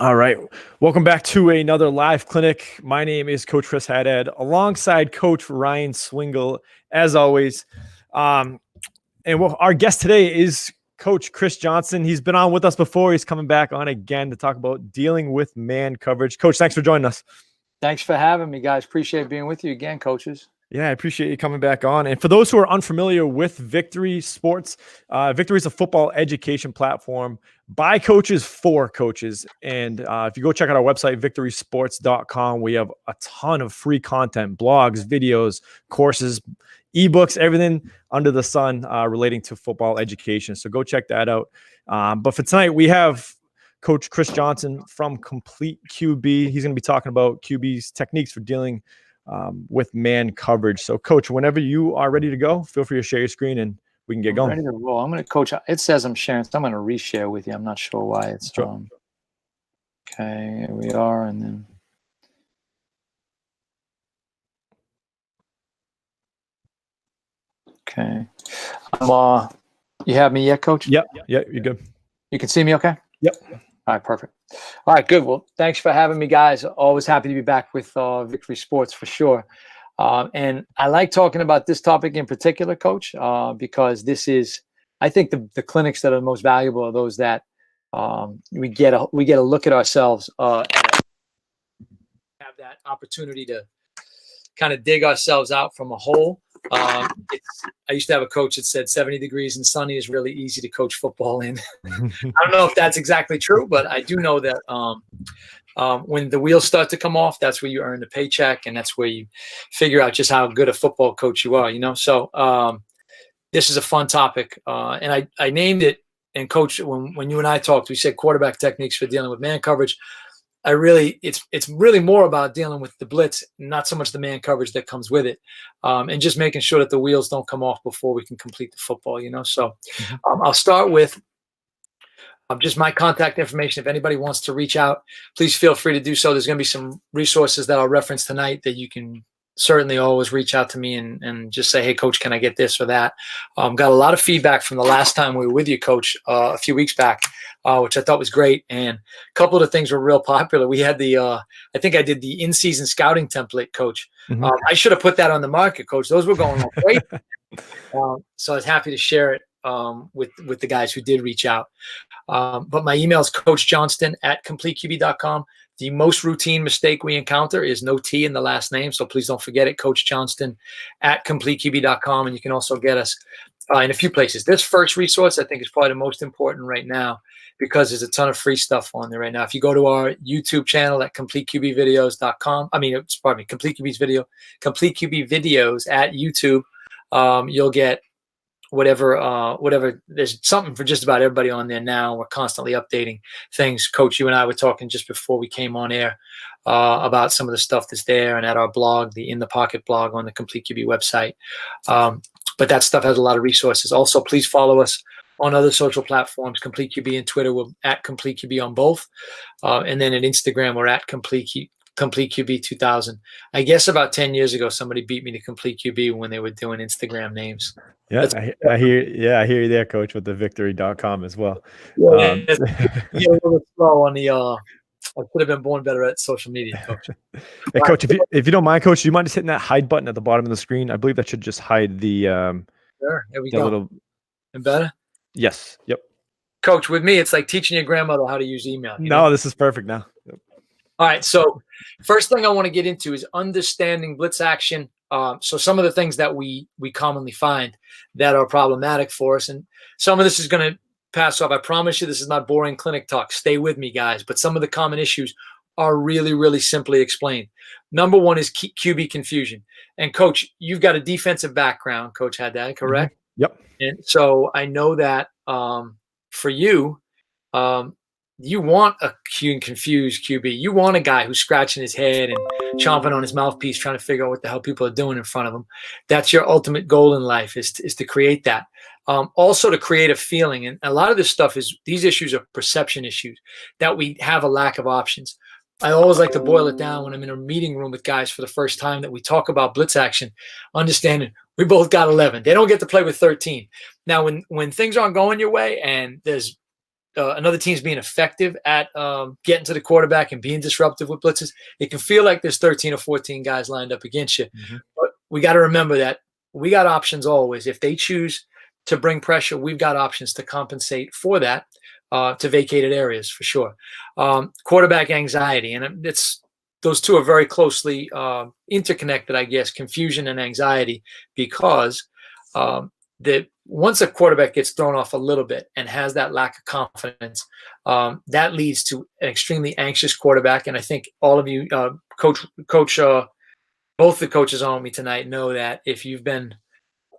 All right. Welcome back to another live clinic. My name is Coach Chris Haddad alongside Coach Ryan Swingle, as always. Our guest today is Coach Chris Johnston. He's been on with us before. He's coming back on again to talk about dealing with man coverage. Coach, thanks for joining us. Thanks for having me, guys. Appreciate being with you again, coaches. Yeah, I appreciate you coming back on. And for those who are unfamiliar with Victory Sports, Victory is a football education platform by coaches for coaches. And if you go check out our website, victorysports.com, we have a ton of free content, blogs, videos, courses, ebooks, everything under the sun relating to football education. So go check that out. But for tonight, we have Coach Chris Johnston from Complete QB. He's going to be talking about QB's techniques for dealing with man coverage. So, Coach, whenever you are ready to go, feel free to share your screen and we can get going. Ready to roll. I'm going to coach. It says I'm sharing, so I'm going to reshare with you. I'm not sure why it's sure. Okay, here we are, and then okay. You have me yet, Coach? Yep. Yeah, you're good. You can see me okay? Yep. All right, perfect. All right, good. Well, thanks for having me, guys. Always happy to be back with Victory Sports for sure. And I like talking about this topic in particular, Coach, because this is, I think, the clinics that are the most valuable are those that we get a look at ourselves and have that opportunity to kind of dig ourselves out from a hole. I used to have a coach that said 70 degrees and sunny is really easy to coach football in. I don't know if that's exactly true, but I do know that when the wheels start to come off, that's where you earn the paycheck, and that's where you figure out just how good a football coach you are, So this is a fun topic, and I named it, and Coach, when you and I talked, we said quarterback techniques for dealing with man coverage. It's really more about dealing with the blitz, not so much the man coverage that comes with it, and just making sure that the wheels don't come off before we can complete the football, So I'll start with just my contact information. If anybody wants to reach out, please feel free to do so. There's going to be some resources that I'll reference tonight that you can certainly always reach out to me and just say, hey, Coach, can I get this or that? Got a lot of feedback from the last time we were with you, Coach, a few weeks back, which I thought was great. And a couple of the things were real popular. We had I think I did the in-season scouting template, Coach. Mm-hmm. I should have put that on the market, Coach. Those were going like great. So I was happy to share it with the guys who did reach out. But my email is coachjohnston@completeqb.com. The most routine mistake we encounter is no T in the last name. So please don't forget it, coachjohnston@completeqb.com. And you can also get us in a few places. This first resource, I think, is probably the most important right now because there's a ton of free stuff on there right now. If you go to our YouTube channel at completeqbvideos.com, Complete QB videos at YouTube, you'll get whatever. There's something for just about everybody on there now. We're constantly updating things. Coach, you and I were talking just before we came on air about some of the stuff that's there, and at our blog, the In the Pocket blog on the Complete QB website. But that stuff has a lot of resources. Also, please follow us on other social platforms. Complete QB and Twitter, we're at Complete QB on both. And then at Instagram, we're at Complete QB 2000. I guess about 10 years ago, somebody beat me to Complete QB when they were doing Instagram names. Yeah, I hear you there, Coach, with the victory.com as well. Yeah, a little slow on the I could have been born better at social media, Coach. Hey, Coach, if you don't mind, Coach, do you mind just hitting that hide button at the bottom of the screen? I believe that should just hide the sure, there we go. And better? Yes. Yep. Coach, with me, it's like teaching your grandmother how to use email. No, this is perfect now. Yep. All right. So first thing I want to get into is understanding blitz action. So some of the things that we commonly find that are problematic for us, and some of this is going to pass off. I promise you this is not boring clinic talk. Stay with me, guys. But some of the common issues are really, really simply explained. Number one is QB confusion. And, Coach, you've got a defensive background, Coach Haddad, correct? Mm-hmm. Yep. And so I know that for you, you want a confused QB. You want a guy who's scratching his head and chomping on his mouthpiece trying to figure out what the hell people are doing in front of him. That's your ultimate goal in life is to create that. Also to create a feeling. And a lot of this stuff these issues are perception issues, that we have a lack of options. I always like to boil it down when I'm in a meeting room with guys for the first time that we talk about blitz action, understanding we both got 11. They don't get to play with 13. Now, when things aren't going your way and there's another team's being effective at getting to the quarterback and being disruptive with blitzes, it can feel like there's 13 or 14 guys lined up against you. But we got to remember that we got options always. If they choose to bring pressure, we've got options to compensate for that, to vacated areas for sure. Quarterback anxiety, and those two are very closely interconnected, I guess, confusion and anxiety, because once a quarterback gets thrown off a little bit and has that lack of confidence, that leads to an extremely anxious quarterback. And I think all of you, coach, both the coaches on me tonight know that if you've been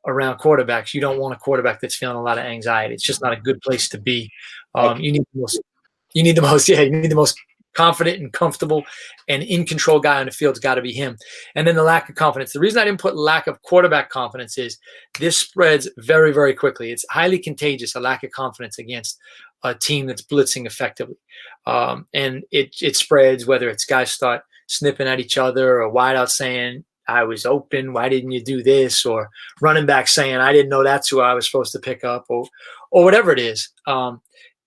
around quarterbacks, you don't want a quarterback that's feeling a lot of anxiety. It's just not a good place to be. You need the most confident and comfortable and in control guy on the field's got to be him. And then the lack of confidence. The reason I didn't put lack of quarterback confidence is this spreads very, very quickly. It's highly contagious, a lack of confidence against a team that's blitzing effectively. And it spreads, whether it's guys start snipping at each other, or wideout saying, I was open, why didn't you do this? Or running back saying, I didn't know that's who I was supposed to pick up, or whatever it is.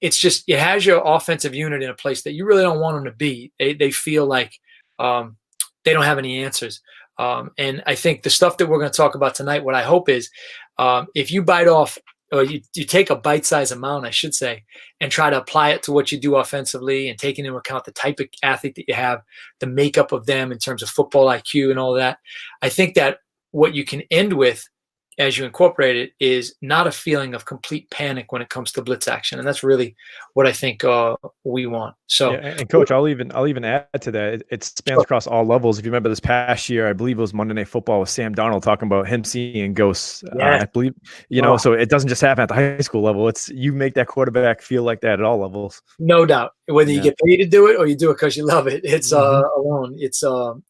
It's just, it has your offensive unit in a place that you really don't want them to be. They feel like they don't have any answers. And I think the stuff that we're going to talk about tonight, what I hope is, if you bite off, or you take a bite-sized amount, I should say, and try to apply it to what you do offensively, and taking into account the type of athlete that you have, the makeup of them in terms of football IQ and all that, I think that what you can end with as you incorporate it is not a feeling of complete panic when it comes to blitz action. And that's really what I think we want. So, yeah, and coach, I'll even add to that. It spans across all levels. If you remember this past year, I believe it was Monday Night Football with Sam Darnold talking about him seeing ghosts. Yeah. I believe, so it doesn't just happen at the high school level. It's, you make that quarterback feel like that at all levels. No doubt. Whether you get paid to do it or you do it because you love it, it's alone. It's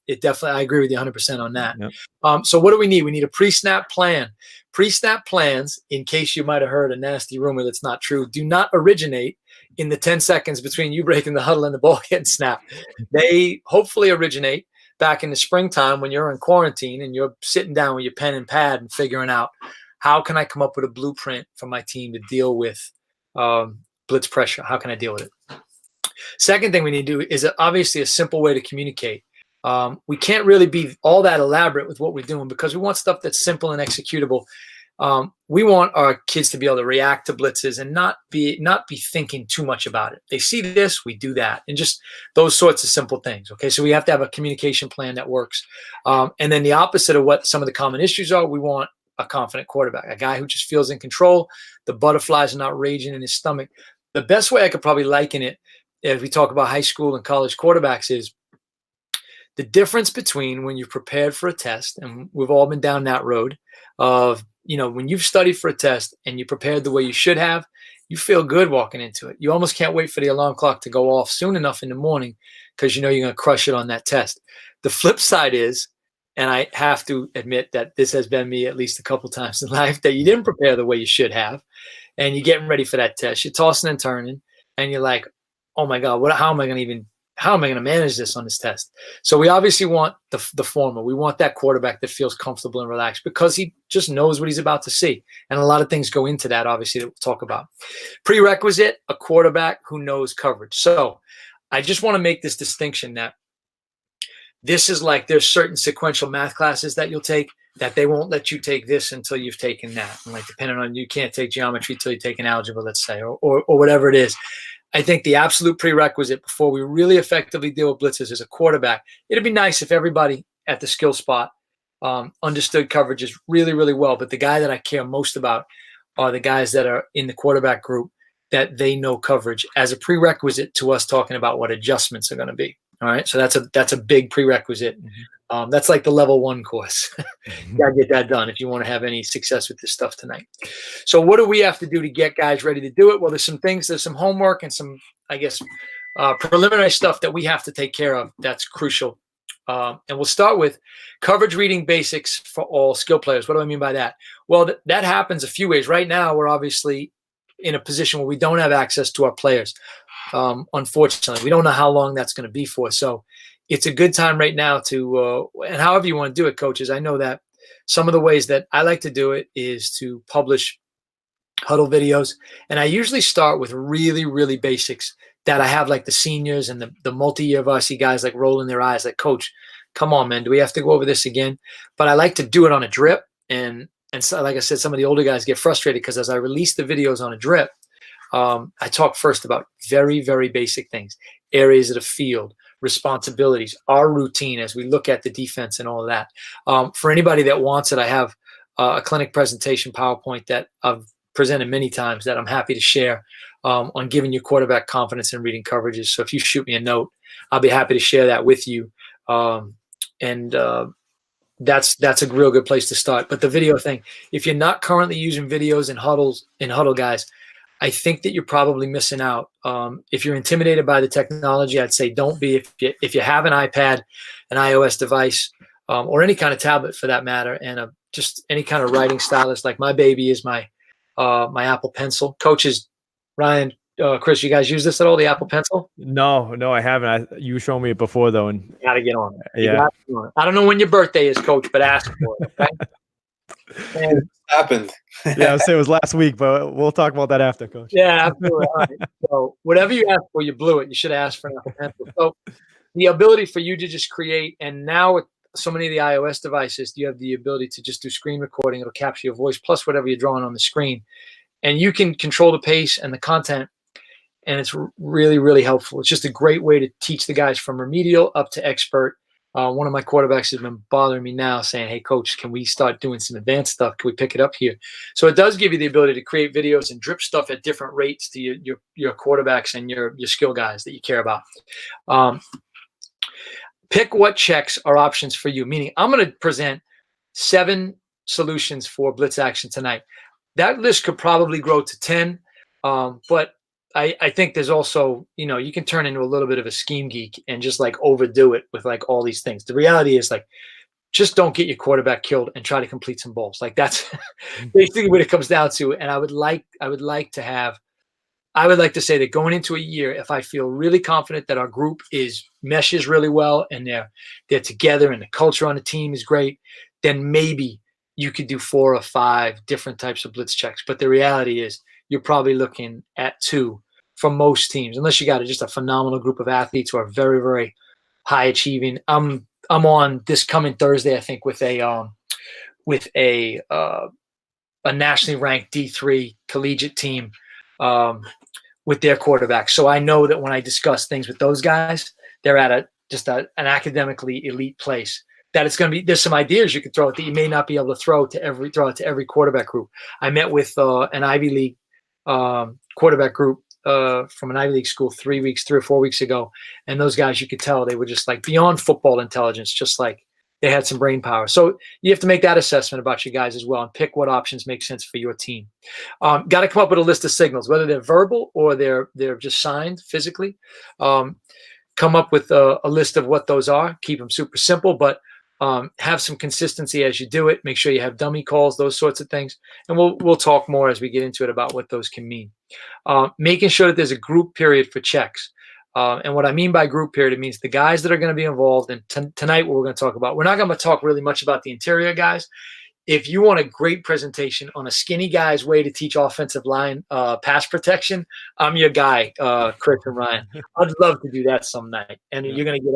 it definitely, I agree with you 100% on that. Yep. So what do we need? We need a pre-snap plan. Pre-snap plans, in case you might have heard a nasty rumor that's not true, do not originate in the 10 seconds between you breaking the huddle and the ball getting snapped. They hopefully originate back in the springtime when you're in quarantine and you're sitting down with your pen and pad and figuring out, how can I come up with a blueprint for my team to deal with blitz pressure? How can I deal with it? Second thing we need to do is obviously a simple way to communicate. We can't really be all that elaborate with what we're doing, because we want stuff that's simple and executable. We want our kids to be able to react to blitzes and not be thinking too much about it. They see this, we do that, and just those sorts of simple things. Okay, so we have to have a communication plan that works. And then the opposite of what some of the common issues are, we want a confident quarterback, a guy who just feels in control. The butterflies are not raging in his stomach. The best way I could probably liken it, as we talk about high school and college quarterbacks, is the difference between when you're prepared for a test, and we've all been down that road of, when you've studied for a test and you prepared the way you should have, you feel good walking into it. You almost can't wait for the alarm clock to go off soon enough in the morning, because you're going to crush it on that test. The flip side is, and I have to admit that this has been me at least a couple times in life, that you didn't prepare the way you should have, and you're getting ready for that test. You're tossing and turning, and you're like, oh my God, how am I going to manage this on this test? So we obviously want the former. We want that quarterback that feels comfortable and relaxed, because he just knows what he's about to see. And a lot of things go into that, obviously, that we'll talk about. Prerequisite, a quarterback who knows coverage. So I just want to make this distinction that this is like, there's certain sequential math classes that you'll take that they won't let you take this until you've taken that. And like, depending on, you can't take geometry until you take an algebra, let's say, or whatever it is. I think the absolute prerequisite before we really effectively deal with blitzes is a quarterback. It'd be nice if everybody at the skill spot understood coverages really, really well. But the guy that I care most about are the guys that are in the quarterback group, that they know coverage as a prerequisite to us talking about what adjustments are going to be. All right. So that's a big prerequisite. Mm-hmm. That's like the level 1 course. You got to get that done if you want to have any success with this stuff tonight. So what do we have to do to get guys ready to do it? Well, there's some homework and some, I guess, preliminary stuff that we have to take care of. That's crucial. And we'll start with coverage reading basics for all skill players. What do I mean by that? Well, that happens a few ways. Right now, we're obviously in a position where we don't have access to our players. Unfortunately, we don't know how long that's going to be for. So it's a good time right now to, and however you want to do it, coaches, I know that some of the ways that I like to do it is to publish huddle videos. And I usually start with really, really basics that I have, like the seniors and the multi-year varsity guys like rolling their eyes like, Coach, come on, man, do we have to go over this again? But I like to do it on a drip. And so, like I said, some of the older guys get frustrated because as I release the videos on a drip, I talk first about very, very basic things, areas of the field, responsibilities, our routine as we look at the defense and all of that. For anybody that wants it, I have a clinic presentation PowerPoint that I've presented many times that I'm happy to share on giving your quarterback confidence in reading coverages. So if you shoot me a note, I'll be happy to share that with you. That's a real good place to start. But the video thing, if you're not currently using videos and huddle guys, I think that you're probably missing out. If you're intimidated by the technology, I'd say don't be. If you have an iPad, an iOS device, or any kind of tablet for that matter, and just any kind of writing stylus, like my baby is my Apple Pencil. Coaches, Ryan, Chris, you guys use this at all, the Apple Pencil? No, I haven't. You showed me it before though, and you gotta get on it. Yeah. I don't know when your birthday is, Coach, but ask for it. Okay? And it happened. Yeah, I'll say it was last week, but we'll talk about that after, Coach. Yeah, absolutely. All right. So whatever you asked for, you blew it. You should ask for an Apple Pencil. So the ability for you to just create, and now with so many of the iOS devices, you have the ability to just do screen recording. It'll capture your voice plus whatever you're drawing on the screen. And you can control the pace and the content, and it's really, really helpful. It's just a great way to teach the guys from remedial up to expert. One of my quarterbacks has been bothering me now saying, hey, Coach, can we start doing some advanced stuff? Can we pick it up here? So it does give you the ability to create videos and drip stuff at different rates to your quarterbacks and your skill guys that you care about. Pick what checks are options for you, meaning I'm going to present 7 solutions for blitz action tonight. That list could probably grow to 10, but I think there's also, you can turn into a little bit of a scheme geek and just like overdo it with like all these things. The reality is like, just don't get your quarterback killed and try to complete some balls. Like that's basically what it comes down to. And I would like to say that going into a year, if I feel really confident that our group meshes really well and they're together and the culture on the team is great, then maybe you could do 4 or 5 different types of blitz checks. But the reality is you're probably looking at 2 for most teams, unless you got just a phenomenal group of athletes who are very, very high achieving. I'm on this coming Thursday, I think, with a nationally ranked D3 collegiate team with their quarterback. So I know that when I discuss things with those guys, they're at an academically elite place. That it's going to be, there's some ideas you could throw out that you may not be able to throw out to every quarterback group. I met with an Ivy League quarterback group from an Ivy League school 3 or 4 weeks ago. And those guys, you could tell they were just like beyond football intelligence, just like they had some brain power. So you have to make that assessment about your guys as well and pick what options make sense for your team. Got to come up with a list of signals, whether they're verbal or they're just signed physically. Come up with a list of what those are. Keep them super simple, but have some consistency as you do it. Make sure you have dummy calls, those sorts of things. And we'll talk more as we get into it about what those can mean. Making sure that there's a group period for checks. And what I mean by group period, it means the guys that are going to be involved. And tonight, what we're going to talk about, we're not going to talk really much about the interior guys. If you want a great presentation on a skinny guy's way to teach offensive line pass protection, I'm your guy, Chris and Ryan. I'd love to do that some night. And you're going to get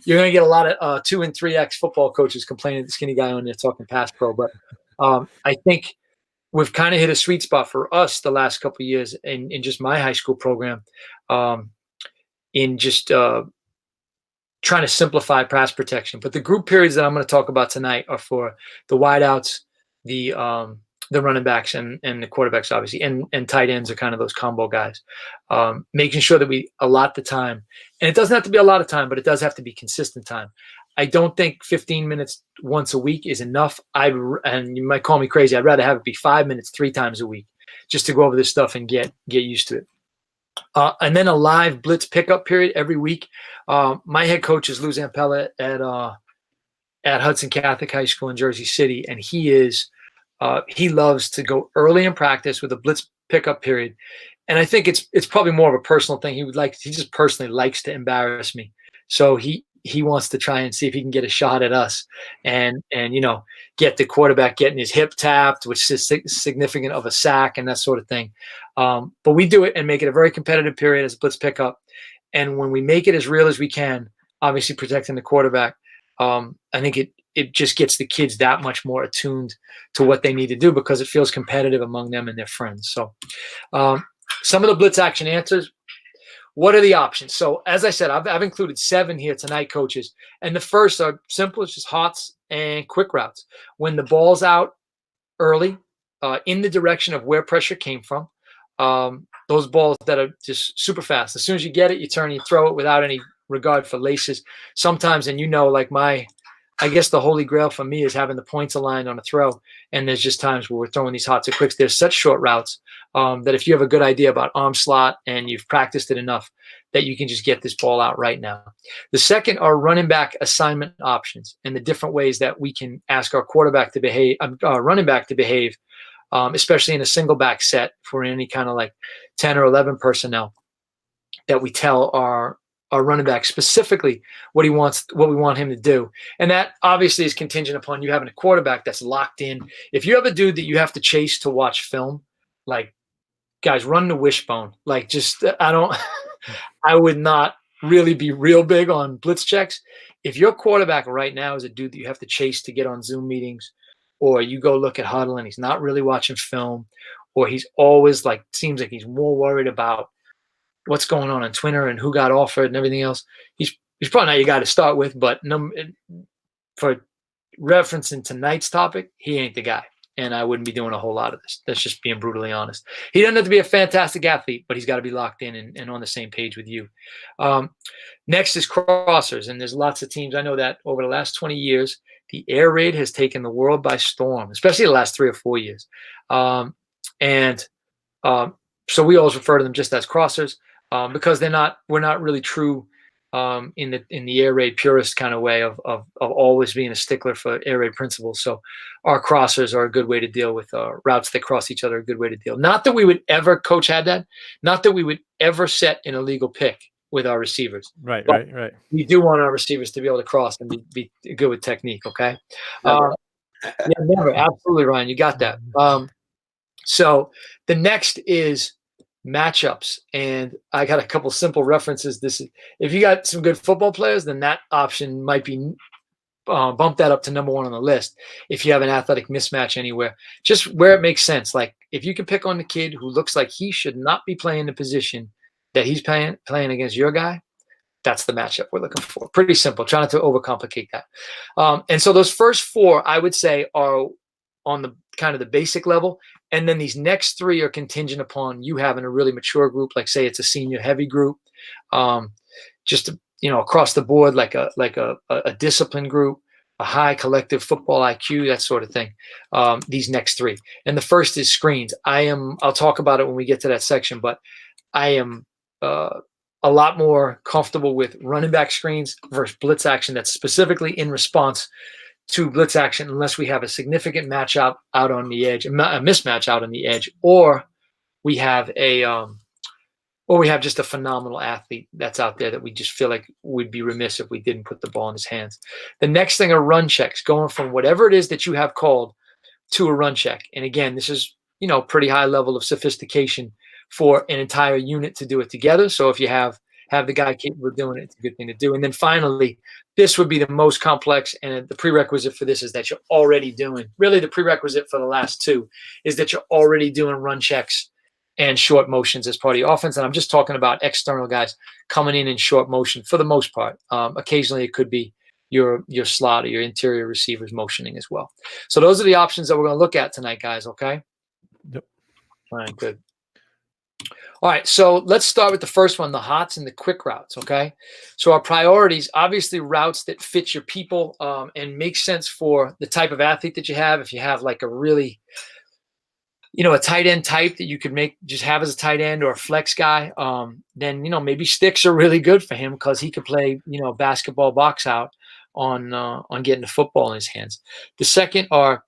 you're going to get a lot of 2 and 3X football coaches complaining that the skinny guy on there talking pass pro. But I think we've kind of hit a sweet spot for us the last couple of years in just my high school program in just trying to simplify pass protection. But the group periods that I'm going to talk about tonight are for the wideouts, the running backs, and the quarterbacks, obviously, and tight ends are kind of those combo guys. Making sure that we allot the time. And it doesn't have to be a lot of time, but it does have to be consistent time. I don't think 15 minutes once a week is enough. And you might call me crazy. I'd rather have it be 5 minutes 3 times a week just to go over this stuff and get used to it. And then a live blitz pickup period every week. My head coach is Lou Zampella at Hudson Catholic High School in Jersey City, and he loves to go early in practice with a blitz pickup period. And I think it's probably more of a personal thing. He just personally likes to embarrass me. So he he wants to try and see if he can get a shot at us and get the quarterback getting his hip tapped, which is significant of a sack and that sort of thing. But we do it and make it a very competitive period as a blitz pickup. And when we make it as real as we can, obviously protecting the quarterback, I think it just gets the kids that much more attuned to what they need to do because it feels competitive among them and their friends. So some of the blitz action answers. What are the options? So as I said, I've included 7 here tonight, coaches. And the first are simple. It's just hots and quick routes. When the ball's out early, in the direction of where pressure came from, those balls that are just super fast. As soon as you get it, you turn, you throw it without any regard for laces. Sometimes, and like I guess the holy grail for me is having the points aligned on a throw. And there's just times where we're throwing these hots and quicks. There's such short routes that if you have a good idea about arm slot and you've practiced it enough, that you can just get this ball out right now. The second are running back assignment options and the different ways that we can ask our quarterback to behave, running back to behave, especially in a single back set for any kind of like 10 or 11 personnel, that we tell our running back specifically what we want him to do. And that obviously is contingent upon you having a quarterback that's locked in. If you have a dude that you have to chase to watch film, like, guys, run the wishbone. Like, just, I would not really be real big on blitz checks. If your quarterback right now is a dude that you have to chase to get on Zoom meetings, or you go look at huddle and he's not really watching film, or he's always seems like he's more worried about what's going on Twitter and who got offered and everything else, he's probably not your guy to start with. But for referencing tonight's topic, he ain't the guy. And I wouldn't be doing a whole lot of this. That's just being brutally honest. He doesn't have to be a fantastic athlete, but he's got to be locked in and on the same page with you. Next is crossers. And there's lots of teams. I know that over the last 20 years, the air raid has taken the world by storm, especially the last 3 or 4 years. So we always refer to them just as crossers. Because we're not really true in the air raid purist kind of way of always being a stickler for air raid principles. So our crossers are a good way to deal with routes that cross each other, a good way to deal. Not that we would ever, coach had that, not that we would ever set an illegal pick with our receivers. Right. We do want our receivers to be able to cross and be good with technique, okay? Never. Absolutely, Ryan, you got that. So the next is matchups, and I got a couple simple references. If you got some good football players, then that option might be bump that up to number 1 on the list. If you have an athletic mismatch anywhere, just where it makes sense. Like if you can pick on the kid who looks like he should not be playing the position that he's playing against your guy, that's the matchup we're looking for. Pretty simple. Trying not to overcomplicate that. And so those first 4, I would say, are on the kind of the basic level. And then these next 3 are contingent upon you having a really mature group, like say it's a senior heavy group, just across the board, like a discipline group, a high collective football IQ, that sort of thing. These next 3. And the first is screens. I'll talk about it when we get to that section, but I am a lot more comfortable with running back screens versus blitz action that's specifically in response to blitz action, unless we have a significant match out on the edge, a mismatch out on the edge, or we have just a phenomenal athlete that's out there that we just feel like we'd be remiss if we didn't put the ball in his hands. The next thing are run checks, going from whatever it is that you have called to a run check. And again, this is, pretty high level of sophistication for an entire unit to do it together. So if you have the guy capable of doing it, it's a good thing to do. And then finally, this would be the most complex, and the prerequisite for this is that you're already doing, really the prerequisite for the last 2 is that you're already doing run checks and short motions as part of the offense. And I'm just talking about external guys coming in short motion for the most part. Occasionally it could be your slot or your interior receivers motioning as well. So those are the options that we're going to look at tonight, guys. Okay. Yep. All right, good. All right, so let's start with the first one, the hots and the quick routes, okay? So our priorities, obviously routes that fit your people and make sense for the type of athlete that you have. If you have like a really, a tight end type that you could just have as a tight end or a flex guy, then, maybe sticks are really good for him because he could play, basketball box out on getting the football in his hands. The second are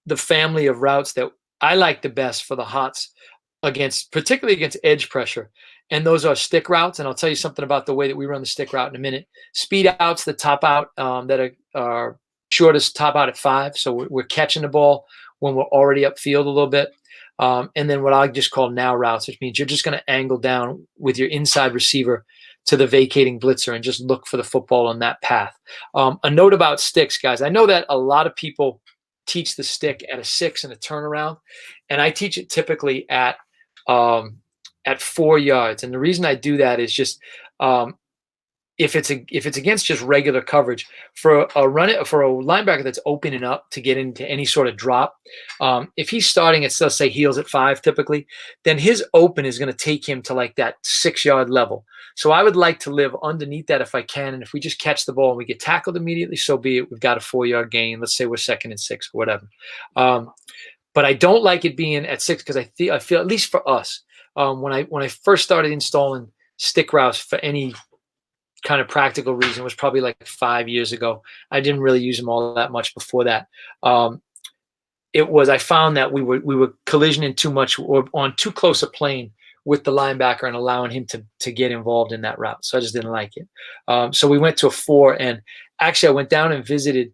the family of routes that I like the best for the hots particularly against edge pressure. And those are stick routes. And I'll tell you something about the way that we run the stick route in a minute. Speed outs, the top out that are shortest top out at 5. So we're catching the ball when we're already upfield a little bit. And then what I just call now routes, which means you're just going to angle down with your inside receiver to the vacating blitzer and just look for the football on that path. A note about sticks, guys. I know that a lot of people teach the stick at a 6 and a turnaround, and I teach it typically at 4 yards. And the reason I do that is just if it's against just regular coverage, for a linebacker that's opening up to get into any sort of drop, if he's starting at, let's say, heels at 5 typically, then his open is going to take him to like that 6-yard level. So I would like to live underneath that if I can, and if we just catch the ball and we get tackled immediately, so be it. We've got a 4-yard gain. Let's say we're 2nd and 6 or whatever. But I don't like it being at 6 because I feel, at least for us, when I first started installing stick routes for any kind of practical reason, was probably like 5 years ago. I didn't really use them all that much before that. I found that we were collisioning too much or on too close a plane with the linebacker and allowing him to get involved in that route. So I just didn't like it. So we went to a 4, and actually I went down and visited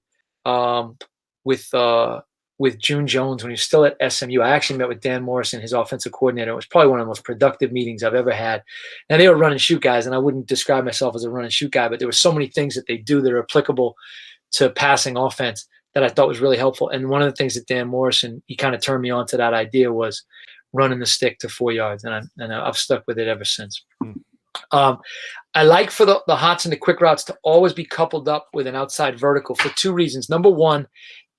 with June Jones when he was still at SMU. I actually met with Dan Morrison, his offensive coordinator. It was probably one of the most productive meetings I've ever had. Now, they were run and shoot guys, and I wouldn't describe myself as a run and shoot guy, but there were so many things that they do that are applicable to passing offense that I thought was really helpful. And one of the things that Dan Morrison, he kind of turned me on to that idea, was running the stick to 4 yards, and I've stuck with it ever since. I like for the hots and the quick routes to always be coupled up with an outside vertical for 2 reasons. Number one,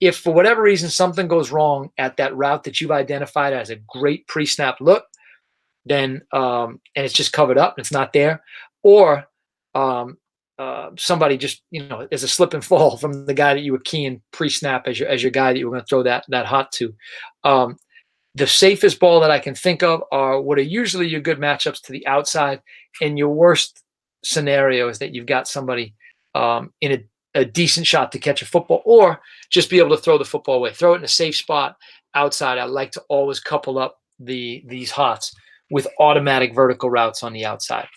if for whatever reason something goes wrong at that route that you've identified as a great pre-snap look, then and it's just covered up and it's not there, or somebody just, there's a slip and fall from the guy that you were keying pre-snap as your guy that you were going to throw that hot to. The safest ball that I can think of are what are usually your good matchups to the outside, and your worst scenario is that you've got somebody in a decent shot to catch a football, or just be able to throw the football away. Throw it in a safe spot outside. I like to always couple up these hots with automatic vertical routes on the outside.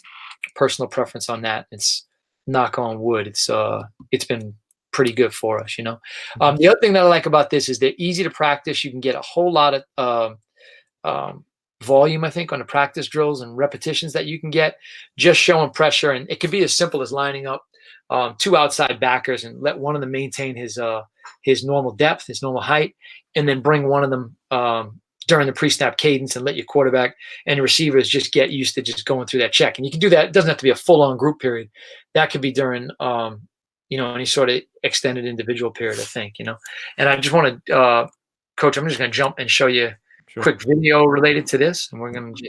Personal preference on that. It's knock on wood. It's been pretty good for us, The other thing that I like about this is they're easy to practice. You can get a whole lot of volume, I think, on the practice drills and repetitions that you can get just showing pressure. And it can be as simple as lining up 2 outside backers and let one of them maintain his normal depth, his normal height, and then bring one of them during the pre-snap cadence and let your quarterback and your receivers just get used to just going through that check. And you can do that. It doesn't have to be a full-on group period. That could be during any sort of extended individual period, I think, And I just want to, Coach, I'm just going to jump and show you a quick video related to this. And we're going to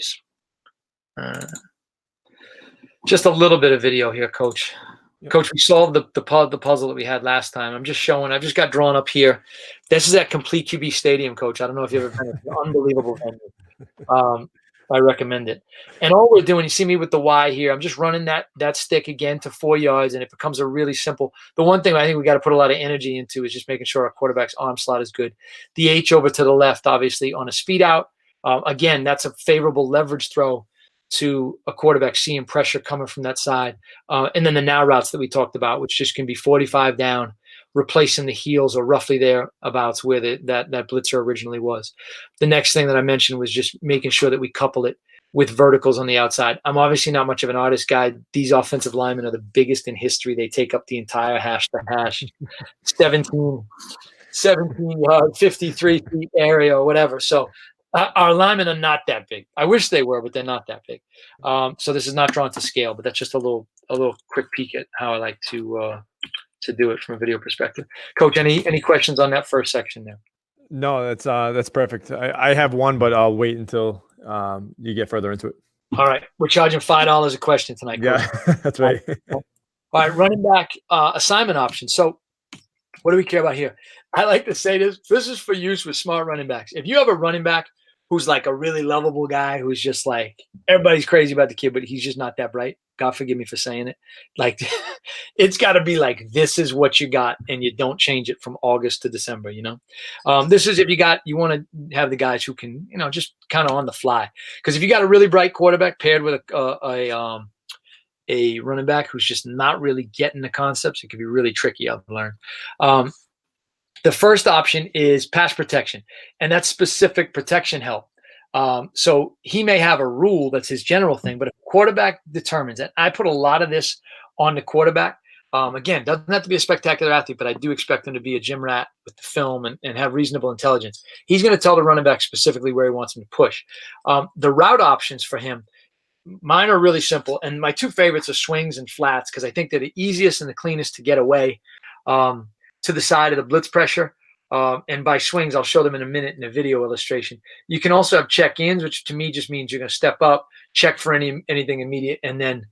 just a little bit of video here, Coach. Yep. Coach, we solved the puzzle that we had last time. I've just got drawn up here. This is at Complete QB Stadium, Coach. I don't know if you've ever been. It's an unbelievable venue. I recommend it. And all we're doing, you see me with the Y here, I'm just running that stick again to 4 yards, and it becomes a really simple. The one thing I think we got to put a lot of energy into is just making sure our quarterback's arm slot is good. The H over to the left, obviously, on a speed out. Again, that's a favorable leverage throw to a quarterback seeing pressure coming from that side. And then the now routes that we talked about, which just can be 45 down, replacing the heels or roughly thereabouts where that blitzer originally was. The next thing that I mentioned was just making sure that we couple it with verticals on the outside. I'm obviously not much of an artist guy. These offensive linemen are the biggest in history. They take up the entire hash to hash, 17 yard, 53 feet area or whatever. So our linemen are not that big. I wish they were, but they're not that big. So this is not drawn to scale, but that's just a little quick peek at how I like to do it from a video perspective. Coach, any questions on that first section there? No, that's perfect. I have one, but I'll wait until you get further into it. All right. We're charging $5 a question tonight, Coach. Yeah, that's right. All right, running back assignment options. So what do we care about here? I like to say this is for use with smart running backs. If you have a running back who's like a really lovable guy who's just like everybody's crazy about the kid, but he's just not that bright. God forgive me for saying it. Like it's got to be like this is what you got, and you don't change it from August to December. This is if you want to have the guys who can just kind of on the fly. Because if you got a really bright quarterback paired with a running back who's just not really getting the concepts, it can be really tricky. I've learned. The first option is pass protection, and that's specific protection help. So he may have a rule that's his general thing, but if quarterback determines it, I put a lot of this on the quarterback. Again, doesn't have to be a spectacular athlete, but I do expect him to be a gym rat with the film and have reasonable intelligence. He's going to tell the running back specifically where he wants him to push. The route options for him, mine are really simple, and my two favorites are swings and flats because I think they're the easiest and the cleanest to get away to the side of the blitz pressure. And by swings, I'll show them in a minute in a video illustration. You can also have check-ins, which to me just means you're going to step up, check for anything immediate, and then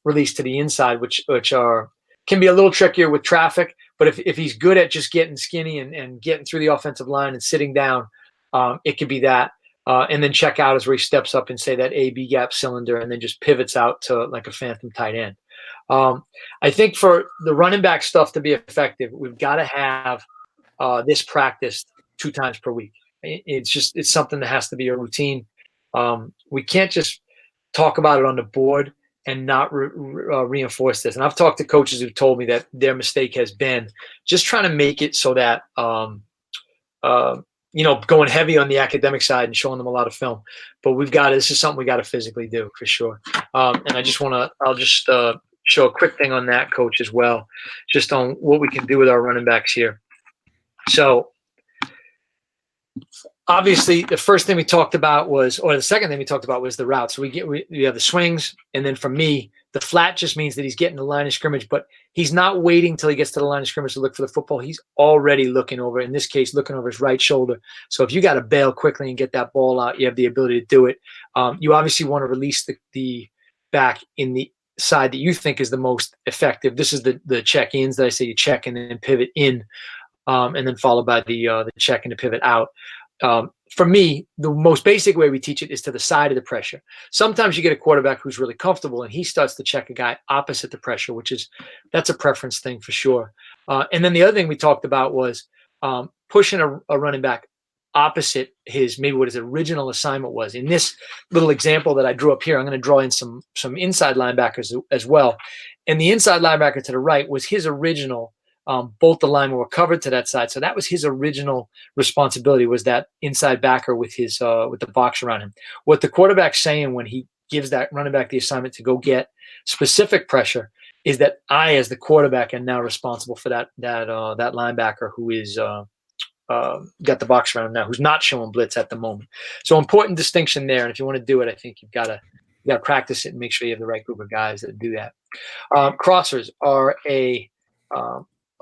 release to the inside, which can be a little trickier with traffic. But if he's good at just getting skinny and getting through the offensive line and sitting down, it could be that. And then check out is where he steps up and say that A-B gap cylinder and then just pivots out to like a phantom tight end. I think for the running back stuff to be effective, we've got to have this practiced 2 times per week. It's something that has to be a routine. We can't just talk about it on the board and not reinforce this. And I've talked to coaches who've told me that their mistake has been just trying to make it so that going heavy on the academic side and showing them a lot of film. But this is something we got to physically do for sure. And I'll just show a quick thing on that, coach, as well, just on what we can do with our running backs here. So obviously the first thing we talked about was the route. So we have the swings. And then for me, the flat just means that he's getting the line of scrimmage, but he's not waiting till he gets to the line of scrimmage to look for the football. He's already looking over his right shoulder. So if you got to bail quickly and get that ball out, you have the ability to do it. You obviously want to release the back in the side that you think is the most effective. This is the check-ins that I say you check and then pivot in, and then followed by the check and the pivot out. For me, the most basic way we teach it is to the side of the pressure. Sometimes you get a quarterback who's really comfortable and he starts to check a guy opposite the pressure, that's a preference thing for sure. And then the other thing we talked about was pushing a running back opposite what his original assignment was. In this little example that I drew up here, I'm going to draw in some inside linebackers as well. And the inside linebacker to the right was his original. Both the linemen were covered to that side, so that was his original responsibility, was that inside backer with the box around him. What the quarterback's saying when he gives that running back the assignment to go get specific pressure is that I, as the quarterback, am now responsible for that linebacker who is got the box around him now, who's not showing blitz at the moment. So important distinction there. And if you want to do it, I think you've got to practice it and make sure you have the right group of guys that do that. Crossers are a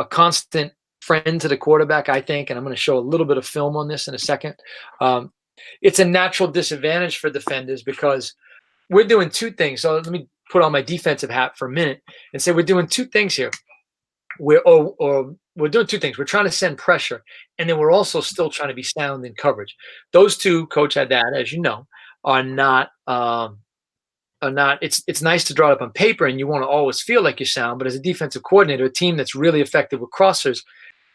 constant friend to the quarterback, I think, and I'm going to show a little bit of film on this in a second. It's a natural disadvantage for defenders because we're doing 2 things. So let me put on my defensive hat for a minute and say we're doing 2 things here. We're doing 2 things. We're trying to send pressure, and then we're also still trying to be sound in coverage. Those 2, Coach Haddad, as you know, are not. It's nice to draw it up on paper and you want to always feel like you're sound, but as a defensive coordinator, a team that's really effective with crossers,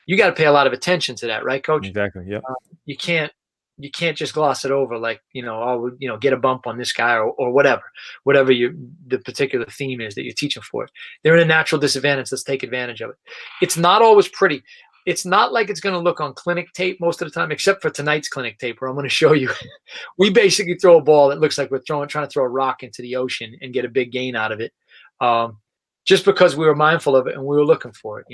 you got to pay a lot of attention to that, right, Coach? Exactly. Yeah. You can't just gloss it over like, get a bump on this guy or whatever the particular theme is that you're teaching for it. They're in a natural disadvantage. Let's take advantage of it. It's not always pretty. It's not like it's going to look on clinic tape most of the time, except for tonight's clinic tape where I'm going to show you. We basically throw a ball that looks like we're trying to throw a rock into the ocean and get a big gain out of it, just because we were mindful of it and we were looking for it,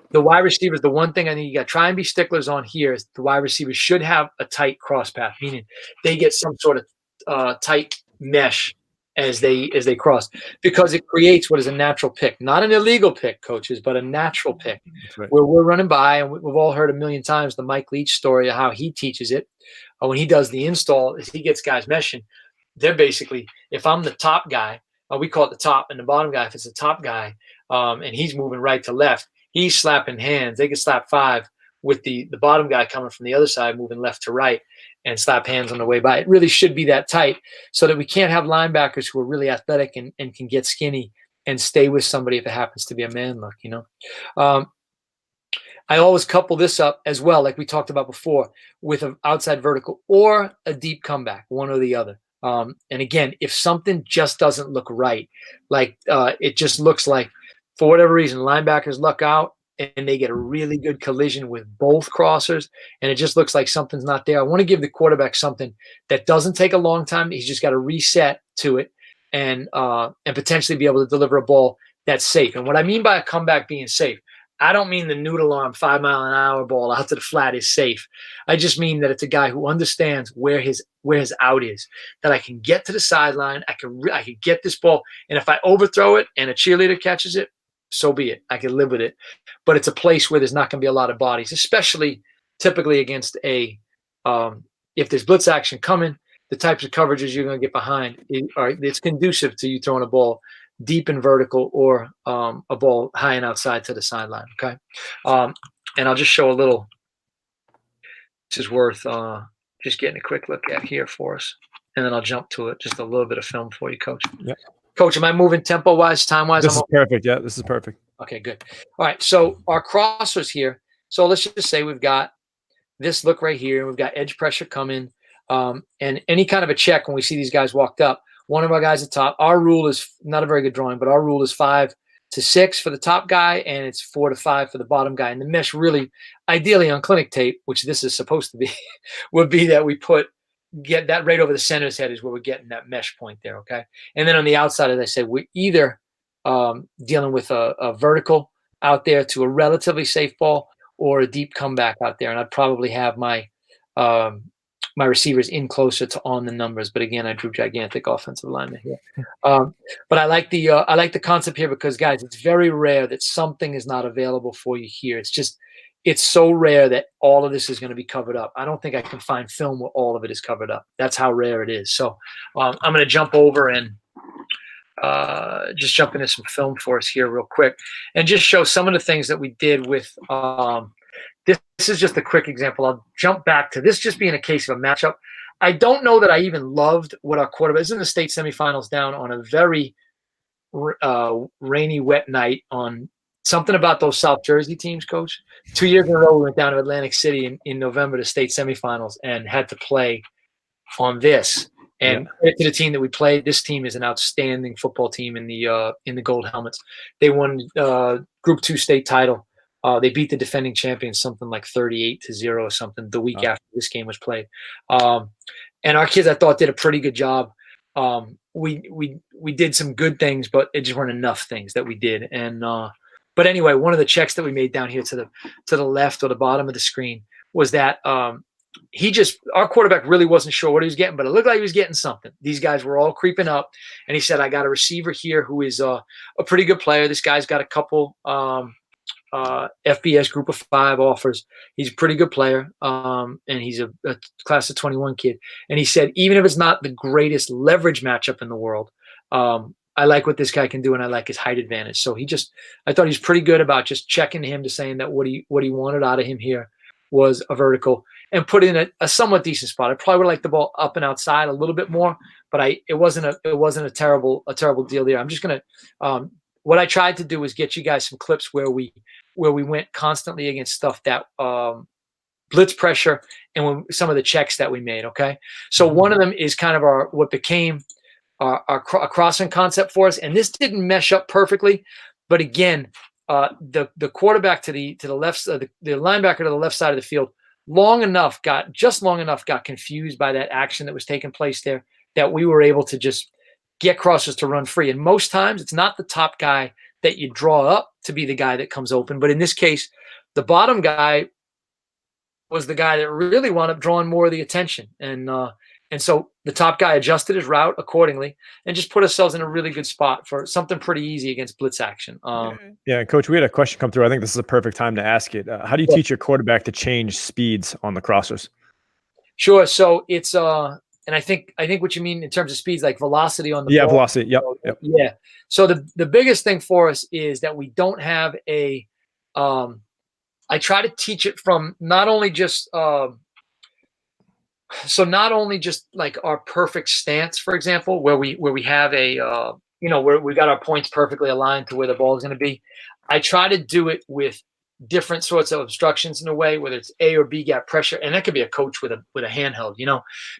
The wide receivers, the one thing I think you got to try and be sticklers on here is the wide receivers should have a tight cross path, meaning they get some sort of tight mesh as they cross, because it creates what is a natural pick, not an illegal pick, coaches, but a natural pick. Right. Where we're running by, and we've all heard a million times the Mike Leach story of how he teaches it. When he does the install, is he gets guys meshing. They're basically, if I'm the top guy, we call it the top and the bottom guy. If it's the top guy and he's moving right to left, he's slapping hands. They can slap 5 with the bottom guy coming from the other side, moving left to right. and slap hands on the way by. It really should be that tight so that we can't have linebackers who are really athletic and can get skinny and stay with somebody if it happens to be a man look, I always couple this up as well, like we talked about before, with an outside vertical or a deep comeback, one or the other. And again, if something just doesn't look right, like it just looks like for whatever reason, linebackers luck out and they get a really good collision with both crossers, and it just looks like something's not there. I want to give the quarterback something that doesn't take a long time. He's just got to reset to it and potentially be able to deliver a ball that's safe. And what I mean by a comeback being safe, I don't mean the noodle arm 5 mile an hour ball out to the flat is safe. I just mean that it's a guy who understands where his out is, that I can get to the sideline. I can get this ball. And if I overthrow it and a cheerleader catches it, so be it. I can live with it. But it's a place where there's not going to be a lot of bodies, especially typically against if there's blitz action coming, the types of coverages you're going to get behind, it's conducive to you throwing a ball deep and vertical or a ball high and outside to the sideline, okay? And I'll just show a little. This is worth just getting a quick look at here for us, and then I'll jump to it. Just a little bit of film for you, Coach. Yeah. Coach, am I moving tempo-wise, time-wise? This is perfect. Yeah, this is perfect. Okay, good. All right, so our crossers here. So let's just say we've got this look right here. We've got edge pressure coming, and any kind of a check when we see these guys walked up. One of our guys at top. Our rule is not a very good drawing, but our rule is 5 to 6 for the top guy, and it's 4 to 5 for the bottom guy. And the mesh really, ideally on clinic tape, which this is supposed to be, would be that we get that right over the center's head is where we're getting that mesh point there, okay? And then on the outside, as I said, we're either dealing with a vertical out there to a relatively safe ball or a deep comeback out there. And I'd probably have my my receivers in closer to on the numbers, but again, I drew gigantic offensive linemen here. But I like the concept here because, guys, it's very rare that something is not available for you here. It's so rare that all of this is going to be covered up. I don't think I can find film where all of it is covered up. That's how rare it is. So I'm going to jump over and just jump into some film for us here real quick and just show some of the things that we did with this is just a quick example. I'll jump back to this just being a case of a matchup. I don't know that I even loved what our quarterback is in the state semifinals down on a very rainy, wet night on something about those South Jersey teams, Coach. 2 years in a row, we went down to Atlantic City in November to state semifinals and had to play on this. And to the team that we played, this team is an outstanding football team in the gold helmets. They won Group 2 state title. They beat the defending champions something like 38-0 or something the week after this game was played. And our kids, I thought, did a pretty good job. We did some good things, but it just weren't enough things that we did. And but anyway, one of the checks that we made down here to the left or the bottom of the screen was that our quarterback really wasn't sure what he was getting, but it looked like he was getting something. These guys were all creeping up, and he said, "I got a receiver here who is a pretty good player. This guy's got a couple." FBS Group of 5 offers. He's a pretty good player, and he's a class of 21 kid. And he said, even if it's not the greatest leverage matchup in the world, I like what this guy can do, and I like his height advantage. So I thought he's pretty good about just checking him to saying that what he wanted out of him here was a vertical and put in a somewhat decent spot. I probably would like the ball up and outside a little bit more, but it wasn't a terrible deal there. I'm just gonna what I tried to do was get you guys some clips where we went constantly against stuff that blitz pressure and some of the checks that we made. Okay, so one of them is kind of what became our crossing concept for us, and this didn't mesh up perfectly, but again, the quarterback to the left, the linebacker to the left side of the field, just long enough got confused by that action that was taking place there that we were able to just get crossers to run free. And most times it's not the top guy that you draw up to be the guy that comes open. But in this case, the bottom guy was the guy that really wound up drawing more of the attention. And so the top guy adjusted his route accordingly and just put ourselves in a really good spot for something pretty easy against blitz action. Yeah, Coach, we had a question come through. I think this is a perfect time to ask it. How do you teach your quarterback to change speeds on the crossers? Sure. So it's and I think what you mean in terms of speeds, like velocity on the ball. Velocity. Yep. Yeah. So the biggest thing for us is that we don't have I try to teach it from not only just So not only just like our perfect stance, for example, where we have a where we got our points perfectly aligned to where the ball is going to be. I try to do it with different sorts of obstructions in a way, whether it's A or B gap pressure, and that could be a coach with a handheld,